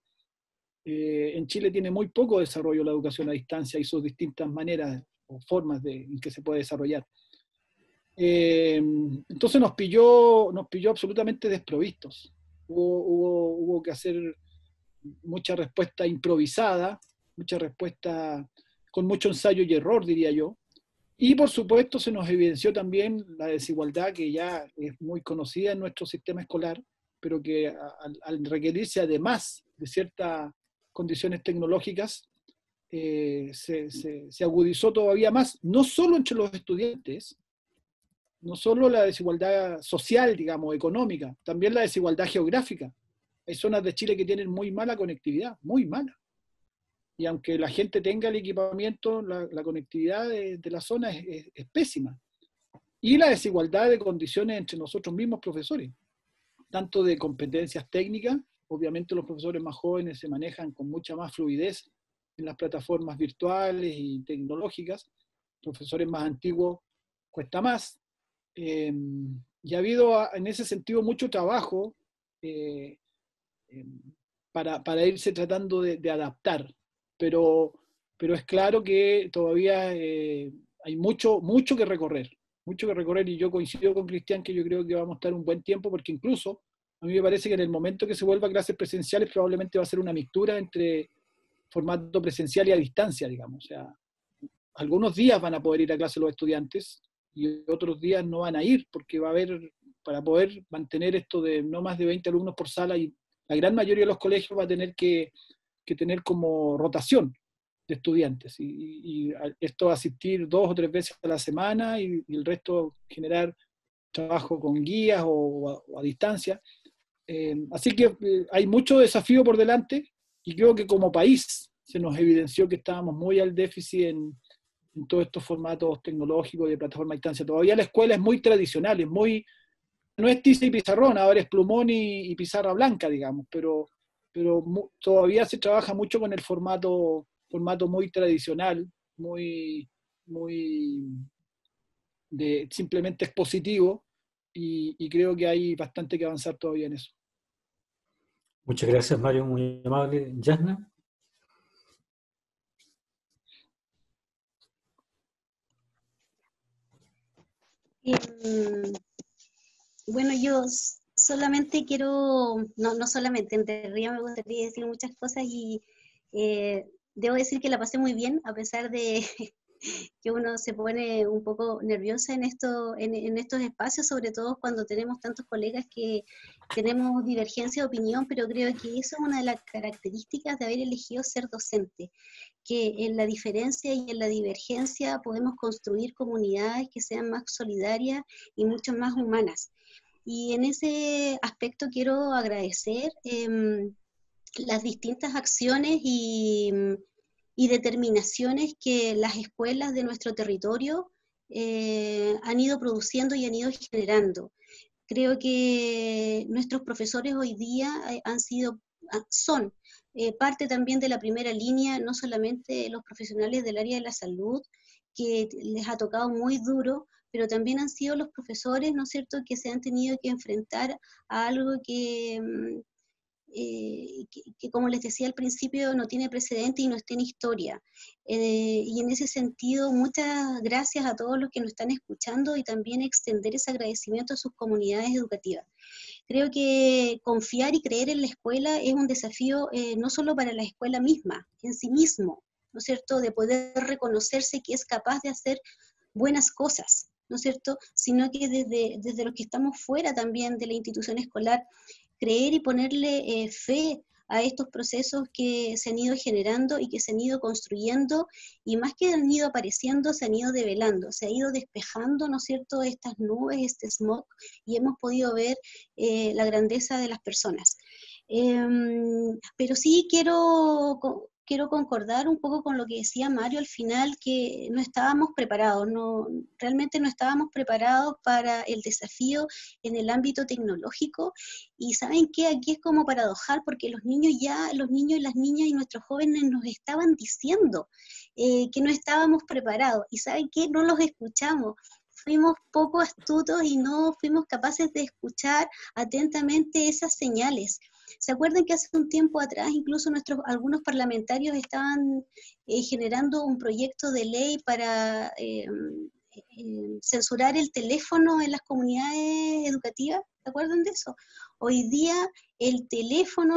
En Chile tiene muy poco desarrollo la educación a distancia y sus distintas maneras o formas en que se puede desarrollar. Entonces nos pilló absolutamente desprovistos. Hubo que hacer mucha respuesta improvisada, mucha respuesta con mucho ensayo y error, diría yo. Y por supuesto se nos evidenció también la desigualdad que ya es muy conocida en nuestro sistema escolar, pero que al requerirse además de ciertas condiciones tecnológicas, se agudizó todavía más, no solo entre los estudiantes, no solo la desigualdad social, digamos, económica, también la desigualdad geográfica. Hay zonas de Chile que tienen muy mala conectividad, muy mala. Y aunque la gente tenga el equipamiento, la conectividad de la zona es pésima. Y la desigualdad de condiciones entre nosotros mismos profesores, tanto de competencias técnicas, obviamente los profesores más jóvenes se manejan con mucha más fluidez en las plataformas virtuales y tecnológicas, profesores más antiguos cuesta más. Y ha habido en ese sentido mucho trabajo para irse tratando de adaptar, pero es claro que todavía hay mucho que recorrer, y yo coincido con Cristian que yo creo que vamos a estar un buen tiempo, porque incluso a mí me parece que en el momento que se vuelva a clases presenciales probablemente va a ser una mixtura entre formato presencial y a distancia, digamos. O sea, algunos días van a poder ir a clase los estudiantes y otros días no van a ir, porque va a haber, para poder mantener esto de no más de 20 alumnos por sala, y la gran mayoría de los colegios va a tener que tener como rotación de estudiantes, y esto va a asistir 2 o 3 veces a la semana, y el resto generar trabajo con guías o a distancia. Así que hay mucho desafío por delante, y creo que como país se nos evidenció que estábamos muy al déficit en todos estos formatos tecnológicos de plataforma a distancia. Todavía la escuela es muy tradicional, no es tiza y pizarrón, ahora es plumón y pizarra blanca, digamos, pero todavía se trabaja mucho con el formato muy tradicional, muy de simplemente expositivo, y creo que hay bastante que avanzar todavía en eso. Muchas gracias, Mario, muy amable. Yasna. Bueno, yo solamente quiero, no solamente, en realidad me gustaría decir muchas cosas, y debo decir que la pasé muy bien, a pesar de que uno se pone un poco nerviosa en estos espacios, sobre todo cuando tenemos tantos colegas que tenemos divergencia de opinión, pero creo que eso es una de las características de haber elegido ser docente, que en la diferencia y en la divergencia podemos construir comunidades que sean más solidarias y mucho más humanas. Y en ese aspecto quiero agradecer las distintas acciones y determinaciones que las escuelas de nuestro territorio han ido produciendo y han ido generando. Creo que nuestros profesores hoy día son parte también de la primera línea, no solamente los profesionales del área de la salud, que les ha tocado muy duro, pero también han sido los profesores, ¿no es cierto?, que se han tenido que enfrentar a algo que como les decía al principio, no tiene precedente y no está en historia. Y en ese sentido, muchas gracias a todos los que nos están escuchando y también extender ese agradecimiento a sus comunidades educativas. Creo que confiar y creer en la escuela es un desafío no solo para la escuela misma, en sí mismo, ¿no es cierto?, de poder reconocerse que es capaz de hacer buenas cosas, ¿no es cierto?, sino que desde los que estamos fuera también de la institución escolar, creer y ponerle fe a estos procesos que se han ido generando y que se han ido construyendo, y más que han ido apareciendo, se han ido develando, se ha ido despejando, ¿no es cierto?, estas nubes, este smog, y hemos podido ver la grandeza de las personas. Pero sí quiero concordar un poco con lo que decía Mario al final, que no estábamos preparados, realmente no estábamos preparados para el desafío en el ámbito tecnológico, y ¿saben qué? Aquí es como paradojal, porque los niños y las niñas y nuestros jóvenes nos estaban diciendo que no estábamos preparados, y ¿saben qué? No los escuchamos. Fuimos poco astutos y no fuimos capaces de escuchar atentamente esas señales. ¿Se acuerdan que hace un tiempo atrás incluso algunos parlamentarios estaban generando un proyecto de ley para censurar el teléfono en las comunidades educativas? ¿Se acuerdan de eso? Hoy día el teléfono,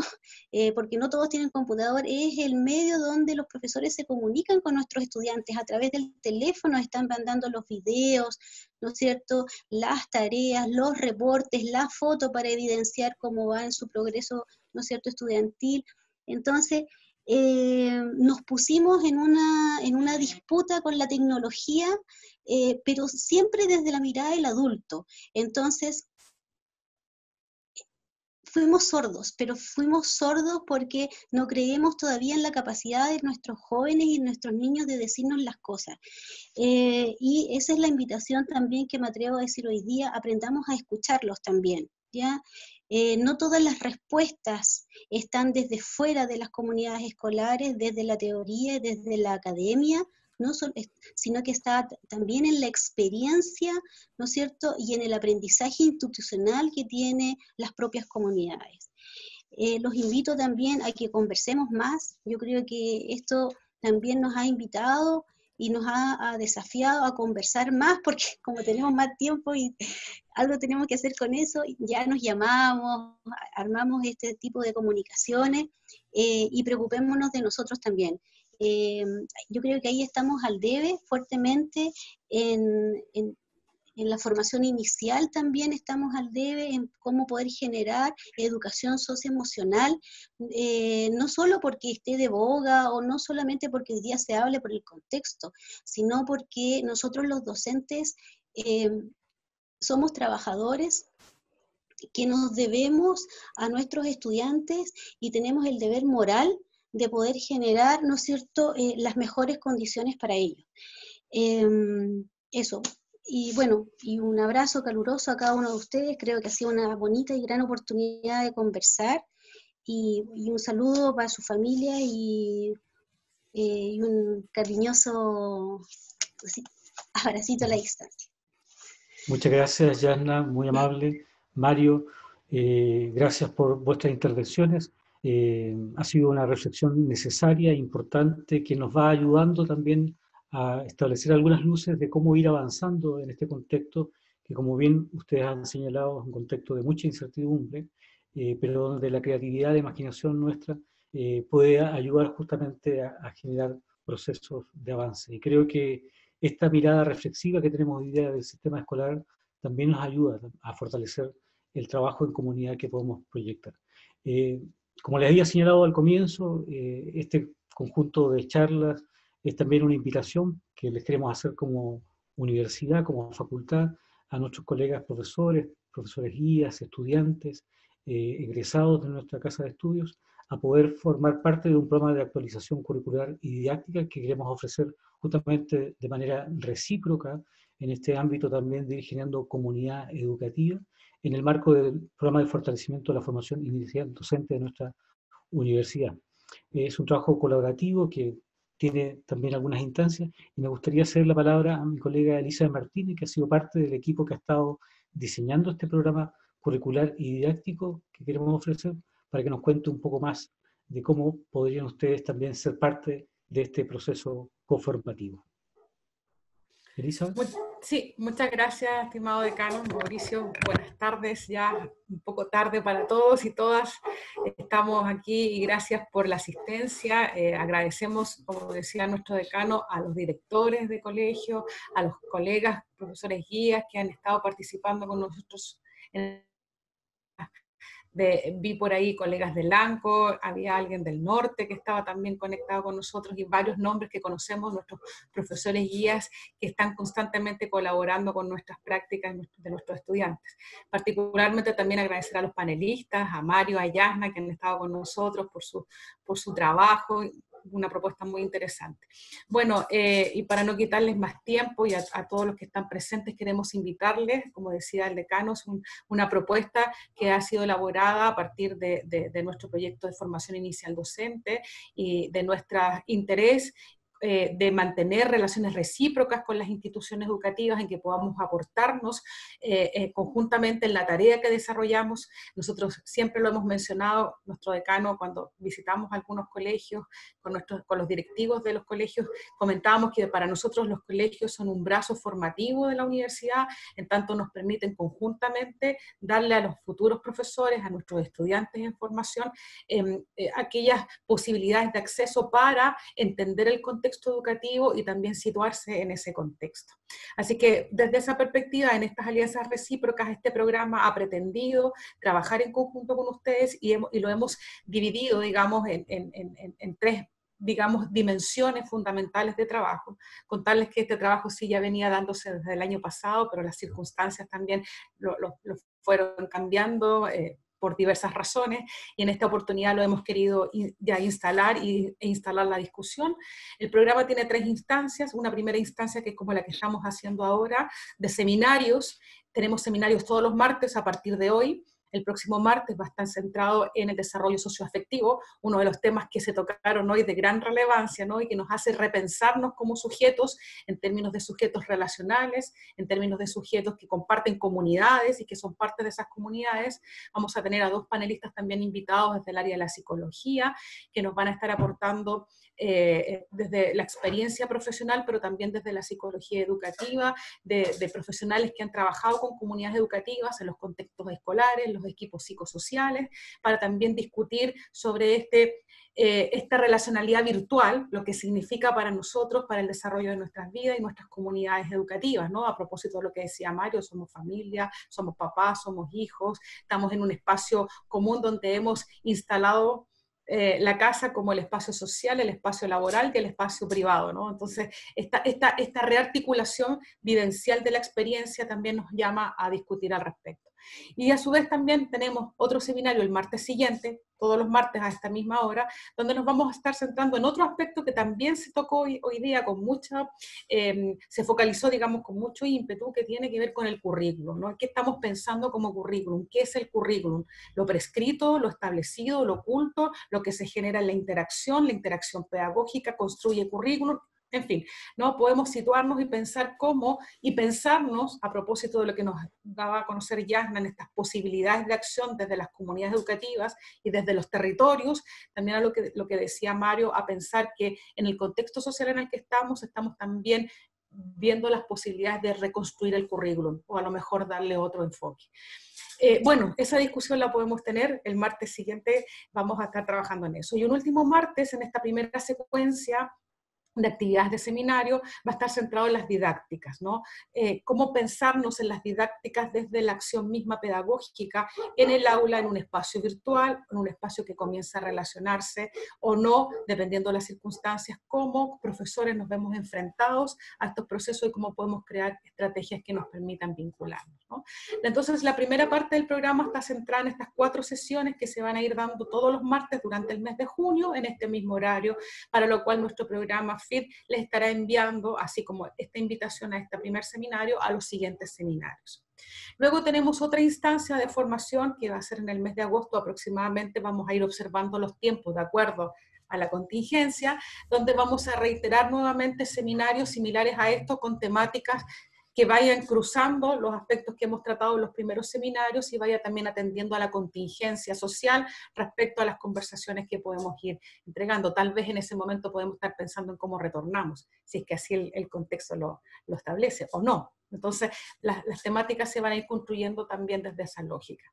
porque no todos tienen computador, es el medio donde los profesores se comunican con nuestros estudiantes. A través del teléfono están mandando los videos, ¿no es cierto?, las tareas, los reportes, la foto para evidenciar cómo va en su progreso, ¿no es cierto?, estudiantil. Entonces, nos pusimos en una disputa con la tecnología, pero siempre desde la mirada del adulto. Entonces, fuimos sordos, pero fuimos sordos porque no creemos todavía en la capacidad de nuestros jóvenes y nuestros niños de decirnos las cosas. Y esa es la invitación también que me atrevo a decir hoy día: aprendamos a escucharlos también, ¿ya? No todas las respuestas están desde fuera de las comunidades escolares, desde la teoría, desde la academia, sino que está también en la experiencia, ¿no es cierto?, y en el aprendizaje institucional que tienen las propias comunidades. Los invito también a que conversemos más. Yo creo que esto también nos ha invitado y nos ha desafiado a conversar más, porque como tenemos más tiempo y algo tenemos que hacer con eso, ya nos llamamos, armamos este tipo de comunicaciones, y preocupémonos de nosotros también. Yo creo que ahí estamos al debe fuertemente en la formación inicial, también estamos al debe en cómo poder generar educación socioemocional, no solo porque esté de boga o no solamente porque hoy día se hable por el contexto, sino porque nosotros los docentes somos trabajadores que nos debemos a nuestros estudiantes y tenemos el deber moral de poder generar, ¿no es cierto?, las mejores condiciones para ellos. Eso. Y bueno, y un abrazo caluroso a cada uno de ustedes. Creo que ha sido una bonita y gran oportunidad de conversar, y un saludo para su familia y un cariñoso abracito a la distancia. Muchas gracias, Yasna, muy amable. Mario, gracias por vuestras intervenciones. Ha sido una reflexión necesaria e importante que nos va ayudando también a establecer algunas luces de cómo ir avanzando en este contexto, que como bien ustedes han señalado es un contexto de mucha incertidumbre, pero donde la creatividad e imaginación nuestra puede ayudar justamente a generar procesos de avance. Y creo que esta mirada reflexiva que tenemos hoy día del sistema escolar también nos ayuda a fortalecer el trabajo en comunidad que podemos proyectar. Como les había señalado al comienzo, este conjunto de charlas es también una invitación que les queremos hacer como universidad, como facultad, a nuestros colegas profesores, profesores guías, estudiantes, egresados de nuestra casa de estudios, a poder formar parte de un programa de actualización curricular y didáctica que queremos ofrecer justamente de manera recíproca en este ámbito también de ir generando comunidad educativa en el marco del programa de fortalecimiento de la formación inicial docente de nuestra universidad. Es un trabajo colaborativo que tiene también algunas instancias y me gustaría hacer la palabra a mi colega Elisa Martínez, que ha sido parte del equipo que ha estado diseñando este programa curricular y didáctico que queremos ofrecer, para que nos cuente un poco más de cómo podrían ustedes también ser parte de este proceso coformativo. Elisa. Sí, muchas gracias, estimado decano Mauricio. Buenas tardes, ya un poco tarde para todos y todas. Estamos aquí y gracias por la asistencia. Agradecemos, como decía nuestro decano, a los directores de colegio, a los colegas, profesores guías que han estado participando con nosotros en vi por ahí colegas del ANCO, había alguien del norte que estaba también conectado con nosotros y varios nombres que conocemos, nuestros profesores guías que están constantemente colaborando con nuestras prácticas de nuestros estudiantes. Particularmente también agradecer a los panelistas, a Mario, a Yasna, que han estado con nosotros por su trabajo, una propuesta muy interesante. Bueno, y para no quitarles más tiempo y a todos los que están presentes, queremos invitarles, como decía el decano, es una propuesta que ha sido elaborada a partir de nuestro proyecto de formación inicial docente y de nuestro interés de mantener relaciones recíprocas con las instituciones educativas en que podamos aportarnos conjuntamente en la tarea que desarrollamos. Nosotros siempre lo hemos mencionado, nuestro decano, cuando visitamos algunos colegios, con los directivos de los colegios, comentábamos que para nosotros los colegios son un brazo formativo de la universidad, en tanto nos permiten conjuntamente darle a los futuros profesores, a nuestros estudiantes en formación, aquellas posibilidades de acceso para entender el contexto educativo y también situarse en ese contexto. Así que desde esa perspectiva, en estas alianzas recíprocas, este programa ha pretendido trabajar en conjunto con ustedes y lo hemos dividido, digamos, en tres, digamos, dimensiones fundamentales de trabajo. Contarles que este trabajo sí ya venía dándose desde el año pasado, pero las circunstancias también lo fueron cambiando por diversas razones, y en esta oportunidad lo hemos querido ya instalar e instalar la discusión. El programa tiene tres instancias, una primera instancia que es como la que estamos haciendo ahora, de seminarios. Tenemos seminarios todos los martes a partir de hoy. El próximo martes va a estar centrado en el desarrollo socioafectivo, uno de los temas que se tocaron hoy de gran relevancia, ¿no? Y que nos hace repensarnos como sujetos en términos de sujetos relacionales, en términos de sujetos que comparten comunidades y que son parte de esas comunidades. Vamos a tener a dos panelistas también invitados desde el área de la psicología, que nos van a estar aportando desde la experiencia profesional, pero también desde la psicología educativa, de profesionales que han trabajado con comunidades educativas en los contextos escolares, los equipos psicosociales, para también discutir sobre esta relacionalidad virtual, lo que significa para nosotros, para el desarrollo de nuestras vidas y nuestras comunidades educativas, ¿no? A propósito de lo que decía Mario, somos familia, somos papás, somos hijos, estamos en un espacio común donde hemos instalado la casa como el espacio social, el espacio laboral y el espacio privado, ¿no? Entonces, esta rearticulación vivencial de la experiencia también nos llama a discutir al respecto. Y a su vez también tenemos otro seminario el martes siguiente, todos los martes a esta misma hora, donde nos vamos a estar centrando en otro aspecto que también se tocó hoy día con mucha, se focalizó, digamos, con mucho ímpetu, que tiene que ver con el currículum, ¿no? ¿Qué estamos pensando como currículum? ¿Qué es el currículum? Lo prescrito, lo establecido, lo oculto, lo que se genera en la interacción pedagógica construye currículum. En fin, ¿no? Podemos situarnos y pensar cómo, y pensarnos, a propósito de lo que nos daba a conocer Yasna, en estas posibilidades de acción desde las comunidades educativas y desde los territorios, también a lo que decía Mario, a pensar que en el contexto social en el que estamos también viendo las posibilidades de reconstruir el currículum o a lo mejor darle otro enfoque. Bueno, esa discusión la podemos tener el martes siguiente, vamos a estar trabajando en eso. Y un último martes, en esta primera secuencia de actividades de seminario, va a estar centrado en las didácticas, ¿no? Cómo pensarnos en las didácticas desde la acción misma pedagógica en el aula, en un espacio virtual, en un espacio que comienza a relacionarse o no, dependiendo de las circunstancias, cómo profesores nos vemos enfrentados a estos procesos y cómo podemos crear estrategias que nos permitan vincularnos, ¿no? Entonces, la primera parte del programa está centrada en estas 4 sesiones que se van a ir dando todos los martes durante el mes de junio, en este mismo horario, para lo cual nuestro programa FIT les estará enviando, así como esta invitación a este primer seminario, a los siguientes seminarios. Luego tenemos otra instancia de formación que va a ser en el mes de agosto aproximadamente, vamos a ir observando los tiempos de acuerdo a la contingencia, donde vamos a reiterar nuevamente seminarios similares a estos con temáticas que vayan cruzando los aspectos que hemos tratado en los primeros seminarios y vaya también atendiendo a la contingencia social respecto a las conversaciones que podemos ir entregando. Tal vez en ese momento podemos estar pensando en cómo retornamos, si es que así el contexto lo establece o no. Entonces, las temáticas se van a ir construyendo también desde esa lógica.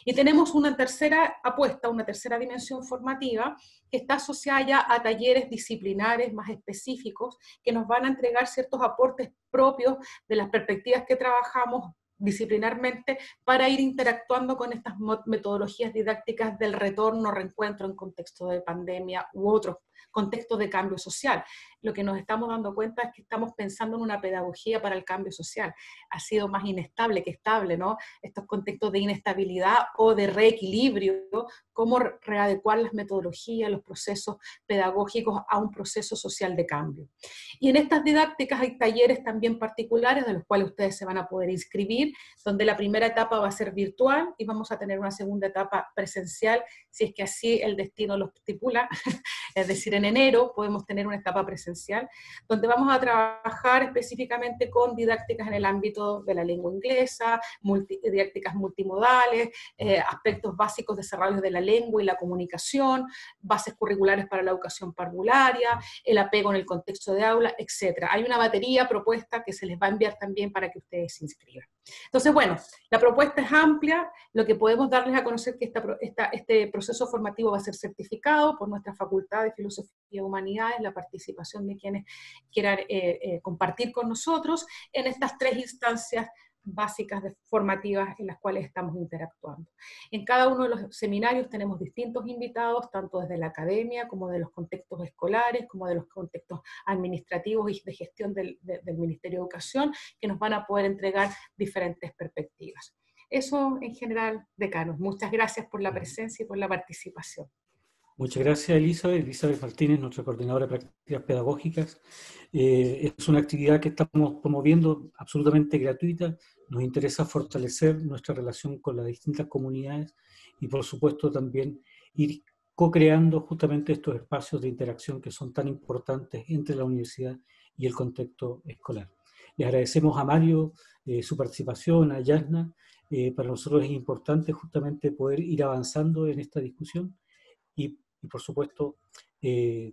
Y tenemos una tercera apuesta, una tercera dimensión formativa, que está asociada ya a talleres disciplinares más específicos, que nos van a entregar ciertos aportes propios de las perspectivas que trabajamos disciplinarmente para ir interactuando con estas metodologías didácticas del retorno, reencuentro en contexto de pandemia u otros contextos de cambio social. Lo que nos estamos dando cuenta es que estamos pensando en una pedagogía para el cambio social. Ha sido más inestable que estable, ¿no? Estos contextos de inestabilidad o de reequilibrio, cómo readecuar las metodologías, los procesos pedagógicos a un proceso social de cambio. Y en estas didácticas hay talleres también particulares de los cuales ustedes se van a poder inscribir, donde la primera etapa va a ser virtual y vamos a tener una segunda etapa presencial, si es que así el destino lo estipula, es decir, en enero podemos tener una etapa presencial, donde vamos a trabajar específicamente con didácticas en el ámbito de la lengua inglesa, didácticas multimodales, aspectos básicos desarrollos de la lengua y la comunicación, bases curriculares para la educación parvularia, el apego en el contexto de aula, etc. Hay una batería propuesta que se les va a enviar también para que ustedes se inscriban. Entonces, bueno, la propuesta es amplia, lo que podemos darles a conocer es que este proceso formativo va a ser certificado por nuestra Facultad de Filosofía y Humanidades, la participación de quienes quieran compartir con nosotros en estas 3 instancias básicas formativas en las cuales estamos interactuando. En cada uno de los seminarios tenemos distintos invitados, tanto desde la academia como de los contextos escolares, como de los contextos administrativos y de gestión del Ministerio de Educación, que nos van a poder entregar diferentes perspectivas. Eso en general, decanos. Muchas gracias por la presencia y por la participación. Muchas gracias, Elizabeth. Elizabeth Martínez, nuestra coordinadora de prácticas pedagógicas. Es una actividad que estamos promoviendo absolutamente gratuita. Nos interesa fortalecer nuestra relación con las distintas comunidades y, por supuesto, también ir co-creando justamente estos espacios de interacción que son tan importantes entre la universidad y el contexto escolar. Les agradecemos a Mario su participación, a Yasna. Para nosotros es importante justamente poder ir avanzando en esta discusión y por supuesto,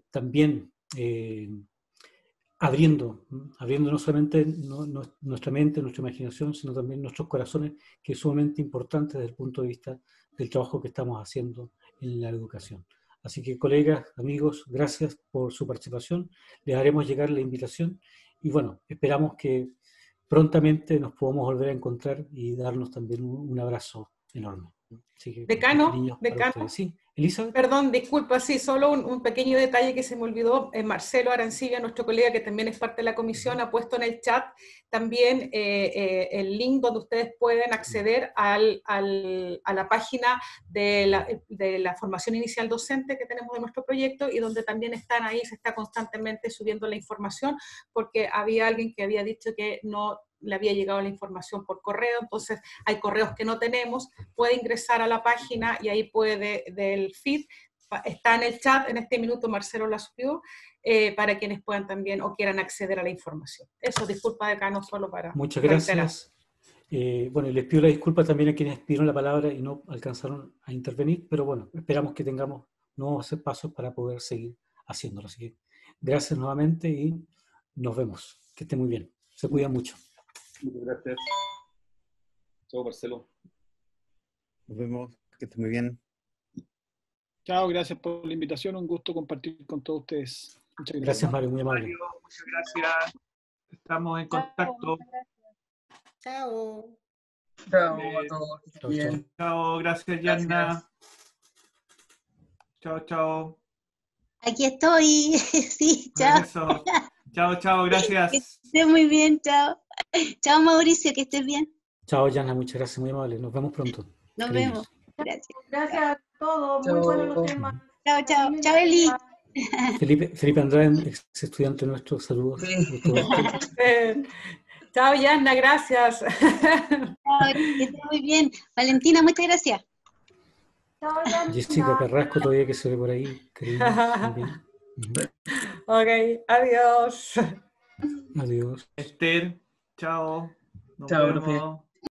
también abriendo no solamente nuestra mente, nuestra imaginación, sino también nuestros corazones, que es sumamente importante desde el punto de vista del trabajo que estamos haciendo en la educación. Así que, colegas, amigos, gracias por su participación. Les haremos llegar la invitación y, bueno, esperamos que prontamente nos podamos volver a encontrar y darnos también un abrazo enorme. Así que, decano, sí, Elizabeth. Perdón, disculpa, sí, solo un pequeño detalle que se me olvidó. Marcelo Arancibia, nuestro colega que también es parte de la comisión, ha puesto en el chat también el link donde ustedes pueden acceder a la página de la formación inicial docente que tenemos de nuestro proyecto y donde también están ahí, se está constantemente subiendo la información porque había alguien que había dicho que no le había llegado la información por correo, entonces hay correos que no tenemos, puede ingresar a la página y ahí puede, del feed, está en el chat, en este minuto Marcelo la subió, para quienes puedan también o quieran acceder a la información. Eso, disculpa decano, solo para... Muchas gracias. Bueno, les pido la disculpa también a quienes pidieron la palabra y no alcanzaron a intervenir, pero bueno, esperamos que tengamos nuevos pasos para poder seguir haciéndolo. Así que gracias nuevamente y nos vemos. Que esté muy bien. Se cuida mucho. Muchas gracias. Chao, Marcelo. Nos vemos, que esté muy bien. Chao, gracias por la invitación, un gusto compartir con todos ustedes. Muchas gracias. Gracias, Mario, muy amable. Mario, muchas gracias. Estamos en contacto. Chao. Chao a todos. Chao, Bien. Chao, gracias, Yanna. Chao, chao. Aquí estoy. Sí, chao. Eso. Chao, chao, gracias. Que estés muy bien, chao. Chao, Mauricio, que estés bien. Chao, Yana, muchas gracias, muy amable. Nos vemos pronto. Nos Cariños. vemos. Gracias. Gracias a todos, muy Chao. buenos los temas. Chao, chao. Chao, Eli. Felipe Andrade, ex estudiante nuestro, saludos. Sí. Chao, Yanna, gracias. Chao, que estés muy bien. Valentina, muchas gracias. Chao, Yanna. Jessica Carrasco, todavía que se ve por ahí. Cariños, también. Ok, adiós. Adiós. Esther, chao. Nos Chao, vemos. profe.